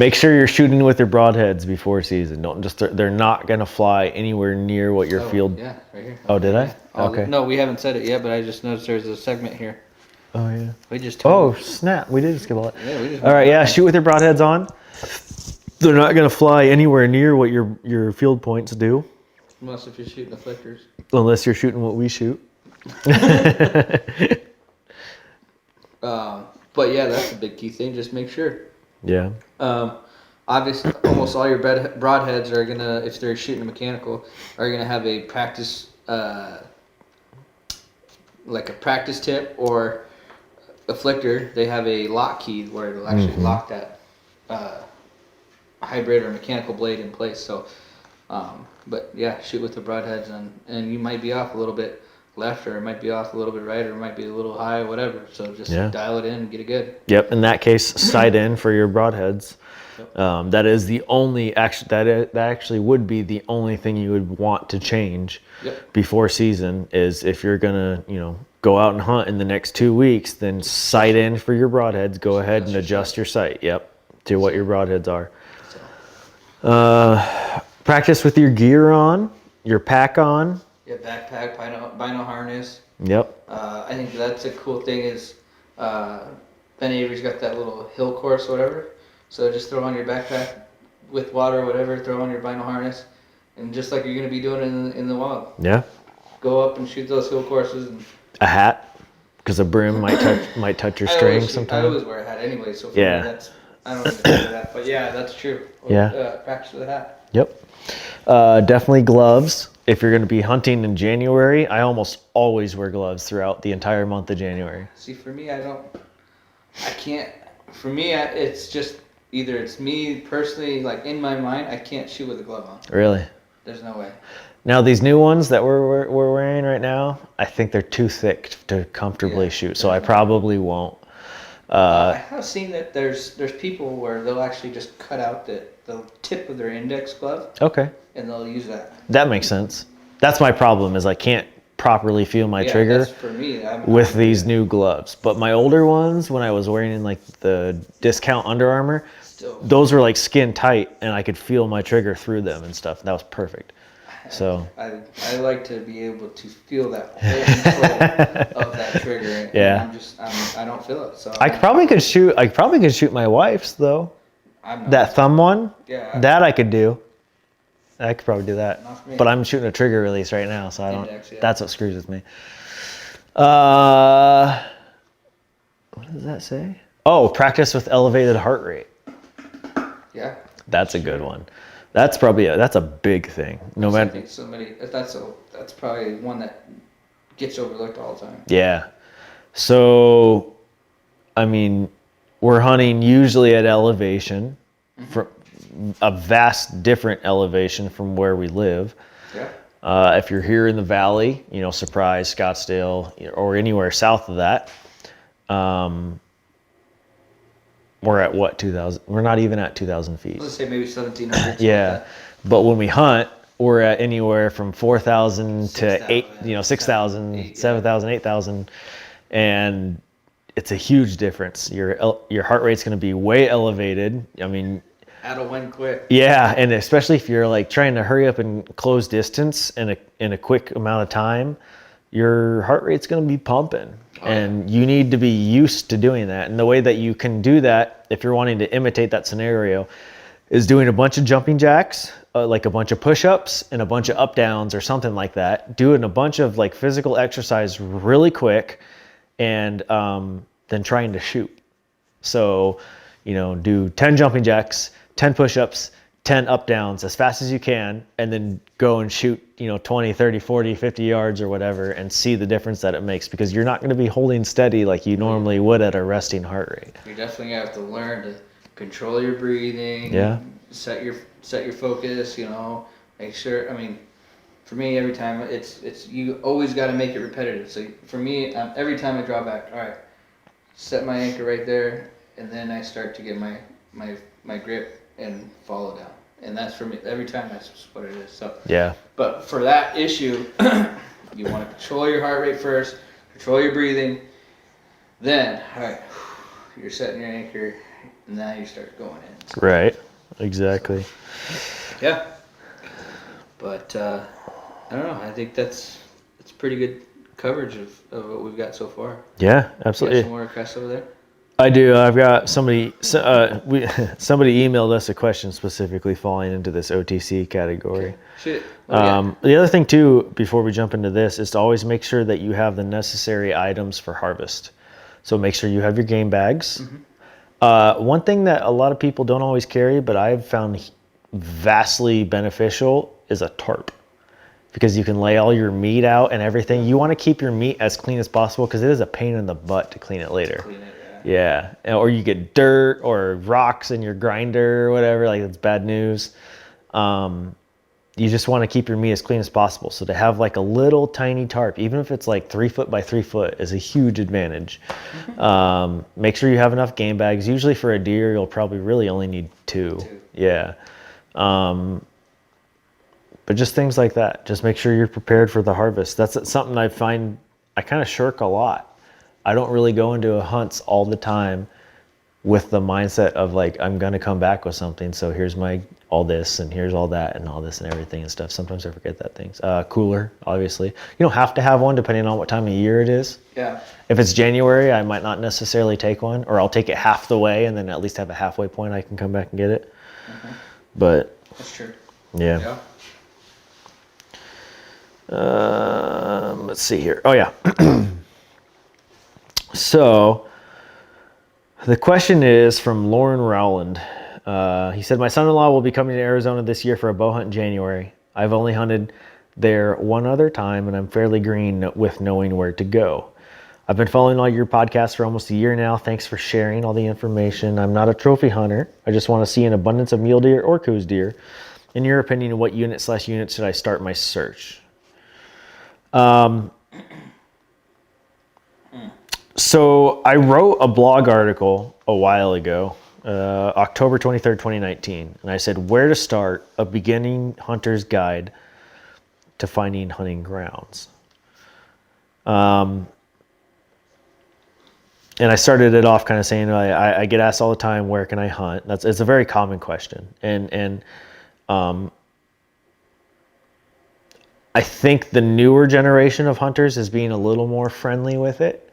you're shooting with your broadheads before season. Don't they're not gonna fly anywhere near what your field.
Yeah, right here.
Oh, did I?
Yeah.
Okay.
No, we haven't said it yet, but I just noticed there's a segment here.
Oh yeah.
We just.
Oh snap! We did skip all that.
Yeah, we just.
All right, yeah. Shoot with your broadheads on. They're not gonna fly anywhere near what your field points do.
Unless if you're shooting the flickers.
Unless you're shooting what we shoot.
But yeah, that's a big key thing. Just make sure.
Yeah.
Obviously, almost all your broadheads are gonna, if they're shooting mechanical, are gonna have a practice, like a practice tip or a flicker. They have a lock key where it'll actually lock that hybrid or mechanical blade in place. So, but yeah, shoot with the broadheads, and you might be off a little bit left, or it might be off a little bit right, or it might be a little high, whatever. So just dial it in and get it good.
Yep. In that case, sight in for your broadheads. That is the only that actually would be the only thing you would want to change before season is if you're gonna go out and hunt in the next 2 weeks, then sight in for your broadheads. Go ahead and adjust your sight. To what your broadheads are. Practice with your gear on, your pack on.
Yeah, backpack, bino harness.
Yep.
I think that's a cool thing is Ben Avery's got that little hill course or whatever. So just throw on your backpack with water or whatever, throw on your bino harness, and just like you're going to be doing in the wild.
Yeah.
Go up and shoot those hill courses. And
a hat, because a brim might touch your string sometimes.
I always wear a hat anyway, so for me that's, I don't understand that. But yeah, that's true. Practice with a hat.
Yep. Definitely gloves. If you're going to be hunting in January, I almost always wear gloves throughout the entire month of January.
See, for me, it's just either it's me personally, like in my mind, I can't shoot with a glove on.
Really?
There's no way.
Now these new ones that we're wearing right now, I think they're too thick to comfortably shoot, so I probably won't.
I have seen that there's people where they'll actually just cut out the tip of their index glove.
Okay.
And they'll use that.
That makes sense. That's my problem is I can't properly feel my trigger
that's for me.
with these new gloves. But my older ones, when I was wearing in like the discount Under Armour, those were like skin tight and I could feel my trigger through them and stuff. That was perfect. So
I like to be able to feel that whole control of that trigger.
Yeah.
I don't feel it. So
I probably could shoot my wife's though. That thumb one.
Yeah.
That I could do. I could probably do that.
Not for me.
But I'm shooting a trigger release right now, so I don't.
Index, yeah.
That's what screws with me. What does that say? Oh, practice with elevated heart rate.
Yeah.
That's a good one. That's probably that's a big thing. No matter.
I think that's probably one that gets overlooked all the time.
Yeah. So, I mean, we're hunting usually at elevation, from a vast different elevation from where we live.
Yeah.
If you're here in the valley, Surprise, Scottsdale, or anywhere south of that, we're at what, 2,000? We're not even at 2,000 feet.
Let's say maybe 1,700.
Yeah, but when we hunt, we're at anywhere from 4,000 to 6,000, 7,000, 8,000, and it's a huge difference. Your heart rate's going to be way elevated. I mean,
That'll win quick.
yeah, and especially if you're like trying to hurry up and close distance in a quick amount of time, your heart rate's going to be pumping. And you need to be used to doing that. And the way that you can do that, if you're wanting to imitate that scenario, is doing a bunch of jumping jacks, like a bunch of push-ups and a bunch of up-downs or something like that. Doing a bunch of like physical exercise really quick, and then trying to shoot. So, do 10 jumping jacks, 10 push-ups, 10 up-downs as fast as you can, and then go and shoot 20, 30, 40, 50 yards or whatever, and see the difference that it makes, because you're not going to be holding steady like you normally would at a resting heart rate.
You definitely have to learn to control your breathing.
Yeah.
Set your focus. Make sure. I mean, for me, every time it's you always got to make it repetitive. So for me, every time I draw back, all right, set my anchor right there, and then I start to get my grip and follow down. And that's for me, every time that's what it is. So
Yeah.
But for that issue, you want to control your heart rate first, control your breathing, then, all right, you're setting your anchor, and now you start going in. So,
Right. Exactly.
yeah. But I don't know. I think that's pretty good coverage of what we've got so far.
Yeah,
You got
absolutely.
some more requests over there?
I do. I've got somebody emailed us a question specifically falling into this OTC category.
Shoot.
The other thing too, before we jump into this, is to always make sure that you have the necessary items for harvest. So make sure you have your game bags.
Mm-hmm.
One thing that a lot of people don't always carry, but I've found vastly beneficial, is a tarp. Because you can lay all your meat out and everything. You want to keep your meat as clean as possible, because it is a pain in the butt to clean it later. Yeah, or you get dirt or rocks in your grinder or whatever, like that's bad news. you just want to keep your meat as clean as possible. So to have like a little tiny tarp, even if it's like 3 foot by 3 foot, is a huge advantage. Make sure you have enough game bags. Usually for a deer, you'll probably really only need two. Yeah. But just things like that. Just make sure you're prepared for the harvest. That's something I find I kind of shirk a lot. I don't really go into hunts all the time with the mindset of like, I'm going to come back with something. So here's my all this and here's all that and all this and everything and stuff. Sometimes I forget that things. Cooler, obviously. You don't have to have one depending on what time of year it is.
Yeah.
If it's January, I might not necessarily take one, or I'll take it half the way and then at least have a halfway point I can come back and get it. But
That's true.
yeah. Let's see here. Oh yeah. So the question is from Lauren Rowland. He said, my son-in-law will be coming to Arizona this year for a bow hunt in January. I've only hunted there one other time and I'm fairly green with knowing where to go. I've been following all your podcasts for almost a year now. Thanks for sharing all the information. I'm not a trophy hunter. I just want to see an abundance of mule deer or coos deer. In your opinion, what unit/unit should I start my search? So I wrote a blog article a while ago, October 23rd, 2019. And I said, where to start a beginning hunter's guide to finding hunting grounds. And I started it off kind of saying, I get asked all the time, where can I hunt? It's a very common question. And I think the newer generation of hunters is being a little more friendly with it.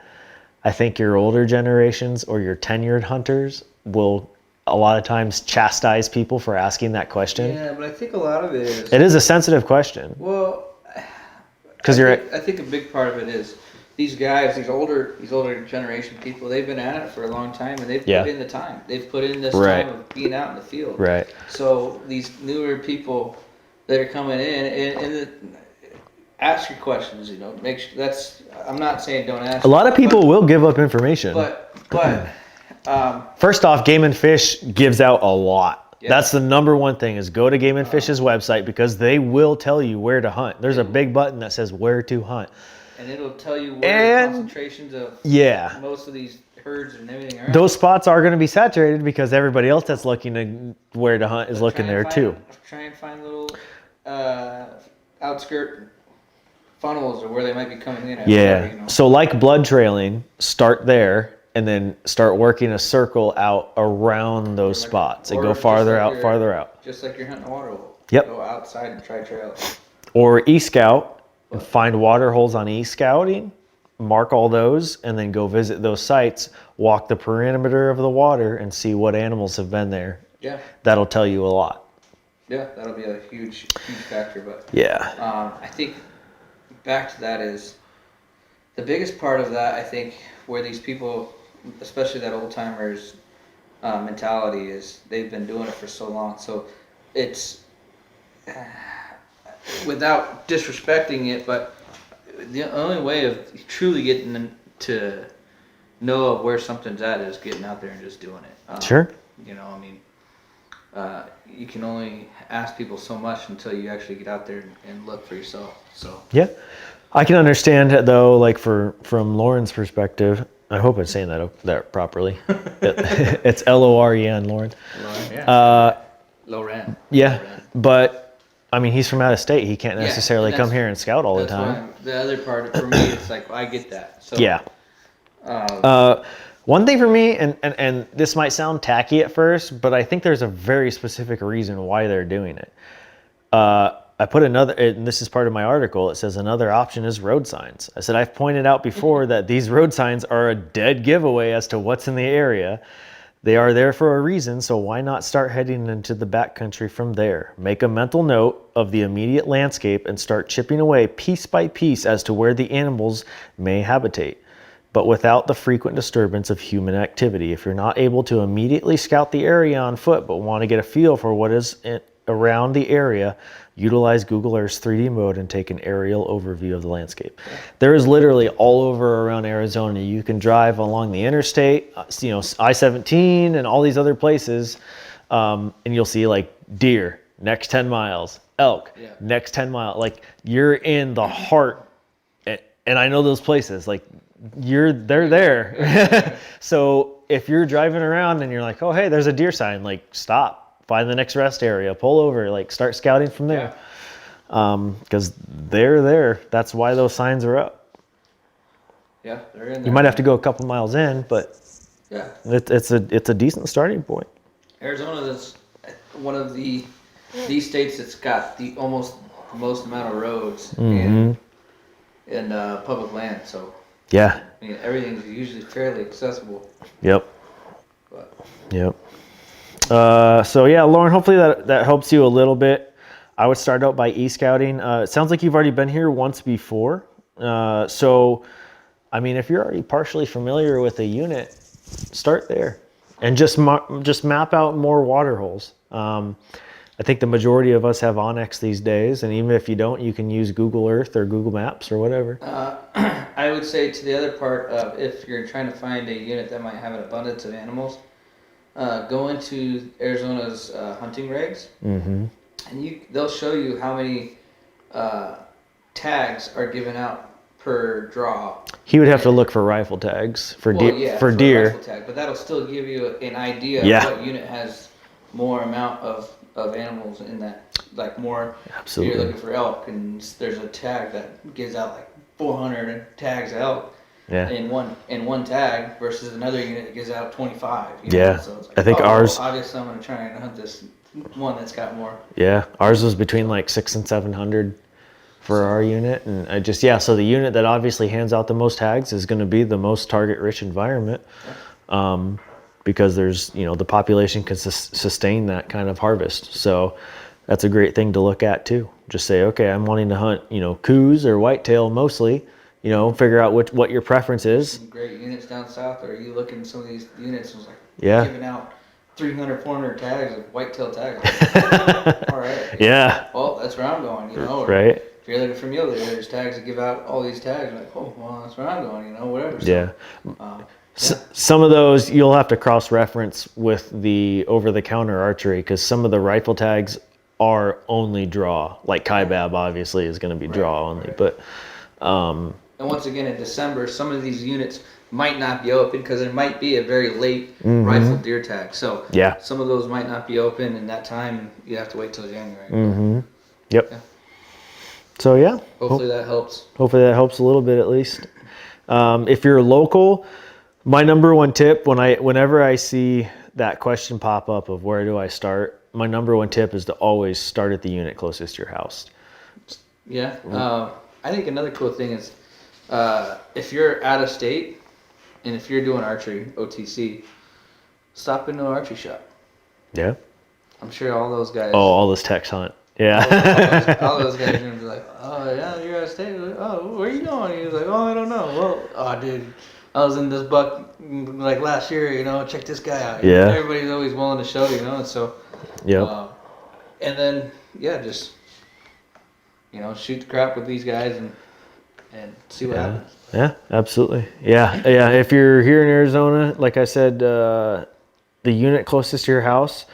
I think your older generations or your tenured hunters will a lot of times chastise people for asking that question.
Yeah, but I think a lot of it is.
It is a sensitive question.
Well,
Because
I think a big part of it is these guys, these older generation people, they've been at it for a long time and they've put in the time. They've put in this time of being out in the field.
Right.
So these newer people that are coming in and ask your questions, you know, make sure I'm not saying don't ask.
A lot of people will give up information.
But
first off, Game and Fish gives out a lot.
Yeah.
That's the number one thing is go to Game and Fish's website because they will tell you where to hunt. There's a big button that says where to hunt.
And it'll tell you where the concentrations of most of these herds and everything are.
Those spots are going to be saturated because everybody else that's looking at where to hunt is looking there too.
Try and find little outskirt funnels or where they might be coming in at.
Yeah.
Whatever, you know?
So like blood trailing, start there and then start working a circle out around those spots and go farther out, farther out.
Just like you're hunting a water hole.
Yep.
Go outside and try trails.
Or e-scout and find water holes on e-scouting, mark all those, and then go visit those sites, walk the perimeter of the water and see what animals have been there.
Yeah.
That'll tell you a lot.
Yeah, that'll be a huge factor. But
yeah.
I think back to that is the biggest part of that, I think, where these people, especially that old timers mentality is they've been doing it for so long. So it's without disrespecting it, but the only way of truly getting them to know where something's at is getting out there and just doing it.
Sure.
You know, I mean, you can only ask people so much until you actually get out there and look for yourself. So
yeah, I can understand though, like from Lauren's perspective. I hope I'm saying that properly. It's Loren, Lauren.
Loren.
Yeah, but I mean, he's from out of state. He can't necessarily come here and scout all the time.
The other part for me, it's like I get that. So
yeah. One thing for me, and this might sound tacky at first, but I think there's a very specific reason why they're doing it. I put another, and this is part of my article, it says another option is road signs. I said, I've pointed out before that these road signs are a dead giveaway as to what's in the area. They are there for a reason, so why not start heading into the backcountry from there? Make a mental note of the immediate landscape and start chipping away piece by piece as to where the animals may habitate, but without the frequent disturbance of human activity. If you're not able to immediately scout the area on foot, but want to get a feel for what is around the area, utilize Google Earth's 3D mode and take an aerial overview of the landscape. There is literally all over around Arizona. You can drive along the interstate, I-17 and all these other places, and you'll see like deer next 10 miles, elk, next 10 miles. Like you're in the heart, and I know those places. Like they're there. So if you're driving around and you're like, oh hey, there's a deer sign, like stop, find the next rest area, pull over, like start scouting from there. Because they're there. That's why those signs are up.
Yeah, they're in there.
You might have to go a couple miles in, but
Yeah.
it's a decent starting point.
Arizona is one of the states that's got the most amount of roads and public land. So
Yeah.
I mean, everything's usually fairly accessible.
Yep.
But
Yep. So yeah, Lauren, hopefully that helps you a little bit. I would start out by e-scouting. It sounds like you've already been here once before. So, I mean, if you're already partially familiar with a unit, start there and just map out more water holes. I think the majority of us have Onyx these days, and even if you don't, you can use Google Earth or Google Maps or whatever.
I would say to the other part of if you're trying to find a unit that might have an abundance of animals, go into Arizona's hunting regs, and they'll show you how many tags are given out per draw.
He would have to look for rifle tags for deer. For
A
deer.
rifle tag, but that'll still give you an idea of what unit has more amount of animals in that, like more.
Absolutely.
You're looking for elk, and there's a tag that gives out like 400 tags of elk.
Yeah.
In one tag versus another unit that gives out 25.
Yeah.
So it's like,
I think ours.
Obviously, I'm gonna try and hunt this one that's got more.
Yeah, ours was between like 600 and 700 for our unit, and I just so the unit that obviously hands out the most tags is going to be the most target-rich environment, because there's the population can sustain that kind of harvest. So that's a great thing to look at too. Just say, okay, I'm wanting to hunt coos or whitetail mostly. Figure out what your preference is.
Some great units down south, or are you looking at some of these units and was like giving out 300, 400 tags of whitetail tags? All right.
Yeah.
Well, that's where I'm going, Or
right.
If you're looking for mule deer, there's tags that give out all these tags. Like, oh, well, that's where I'm going, whatever. So,
some of those you'll have to cross-reference with the over-the-counter archery, because some of the rifle tags are only draw. Like Kaibab obviously is going to be draw only, but.
And once again, in December, some of these units might not be open because there might be a very late rifle deer tag. So some of those might not be open in that time. You have to wait till January.
Yep.
Yeah.
So
hopefully that helps.
Hopefully that helps a little bit at least. If you're local, my number one tip whenever I see that question pop up of where do I start, my number one tip is to always start at the unit closest to your house.
Yeah. I think another cool thing is if you're out of state and if you're doing archery, OTC, stop into an archery shop.
Yeah.
I'm sure all those guys.
Oh, all this Tex hunt. Yeah.
all those guys are going to be like, oh, yeah, you're out of state. Like, oh, where are you going? He was like, oh, I don't know. Well, oh, dude, I was in this buck like last year, check this guy out.
Yeah.
Everybody's always willing to show, and so.
Yeah.
And then, just. Shoot the crap with these guys and see what happens.
Yeah, absolutely. Yeah. If you're here in Arizona, like I said, the unit closest to your house,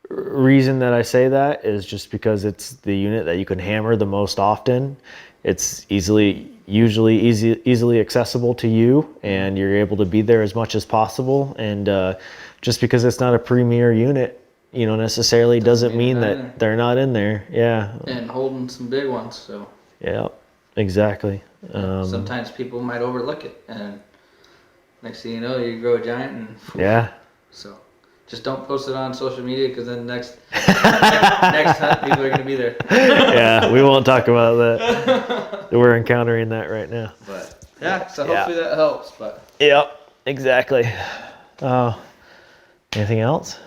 reason that I say that is just because it's the unit that you can hammer the most often. It's usually easily accessible to you, and you're able to be there as much as possible. And just because it's not a premier unit, necessarily doesn't mean that they're not in there. Yeah. And
holding some big ones, so.
Yeah, exactly.
Sometimes people might overlook it, and next thing you know, you grow a giant, and.
Yeah. So,
just don't post it on social media, because then next hunt, people are going to be there.
Yeah, we won't talk about that. We're encountering that right now.
But, so hopefully that helps, but.
Yep, exactly. Anything else?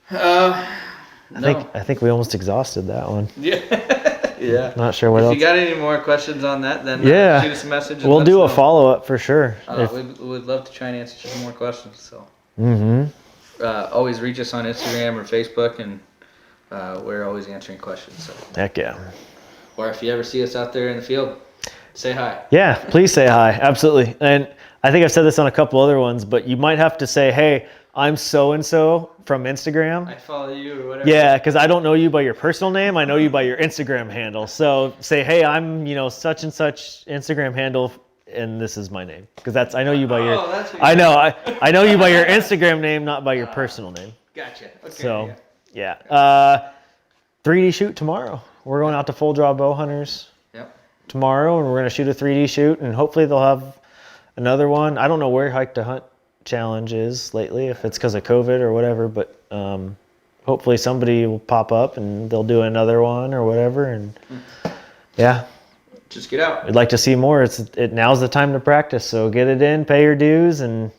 No.
I think we almost exhausted that one.
Yeah.
Not sure what else.
If you got any more questions on that, then shoot us a message.
We'll do a follow-up for sure.
We'd love to try and answer some more questions. So. Always reach us on Instagram or Facebook, and we're always answering questions. So.
Heck yeah.
Or if you ever see us out there in the field, say hi.
Yeah, please say hi. Absolutely. And I think I've said this on a couple other ones, but you might have to say, hey, I'm so and so from Instagram.
I follow you or whatever.
Yeah, because I don't know you by your personal name. I know you by your Instagram handle. So say, hey, I'm such and such Instagram handle, and this is my name. Because I know you by your.
Oh, that's what
I know I know you by your Instagram name, not by your personal name.
Gotcha. Okay.
So yeah. 3D shoot tomorrow. We're going out to Full Draw Bow Hunters
Yep.
tomorrow, and we're going to shoot a 3D shoot, and hopefully they'll have another one. I don't know where Hike to Hunt challenge is lately, if it's because of COVID or whatever, but hopefully somebody will pop up and they'll do another one or whatever. And yeah,
Just get out.
we'd like to see more. Now's the time to practice, so get it in, pay your dues, and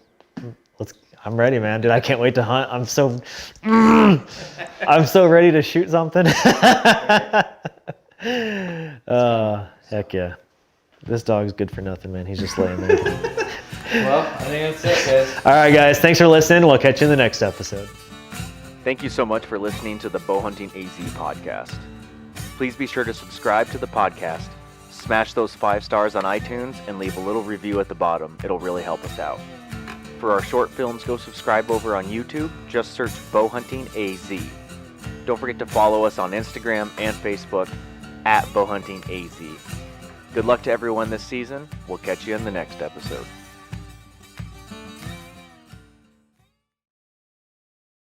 I'm ready, man. Dude, I can't wait to hunt. I'm so ready to shoot something. Heck yeah. This dog's good for nothing, man. He's just laying there.
Well, I think that's it, guys.
All right, guys. Thanks for listening. We'll catch you in the next episode.
Thank you so much for listening to the BowhuntingAZ podcast. Please be sure to subscribe to the podcast, smash those 5 stars on iTunes, and leave a little review at the bottom. It'll really help us out. For our short films, go subscribe over on YouTube. Just search BowhuntingAZ. Don't forget to follow us on Instagram and Facebook at BowhuntingAZ. Good luck to everyone this season. We'll catch you in the next episode.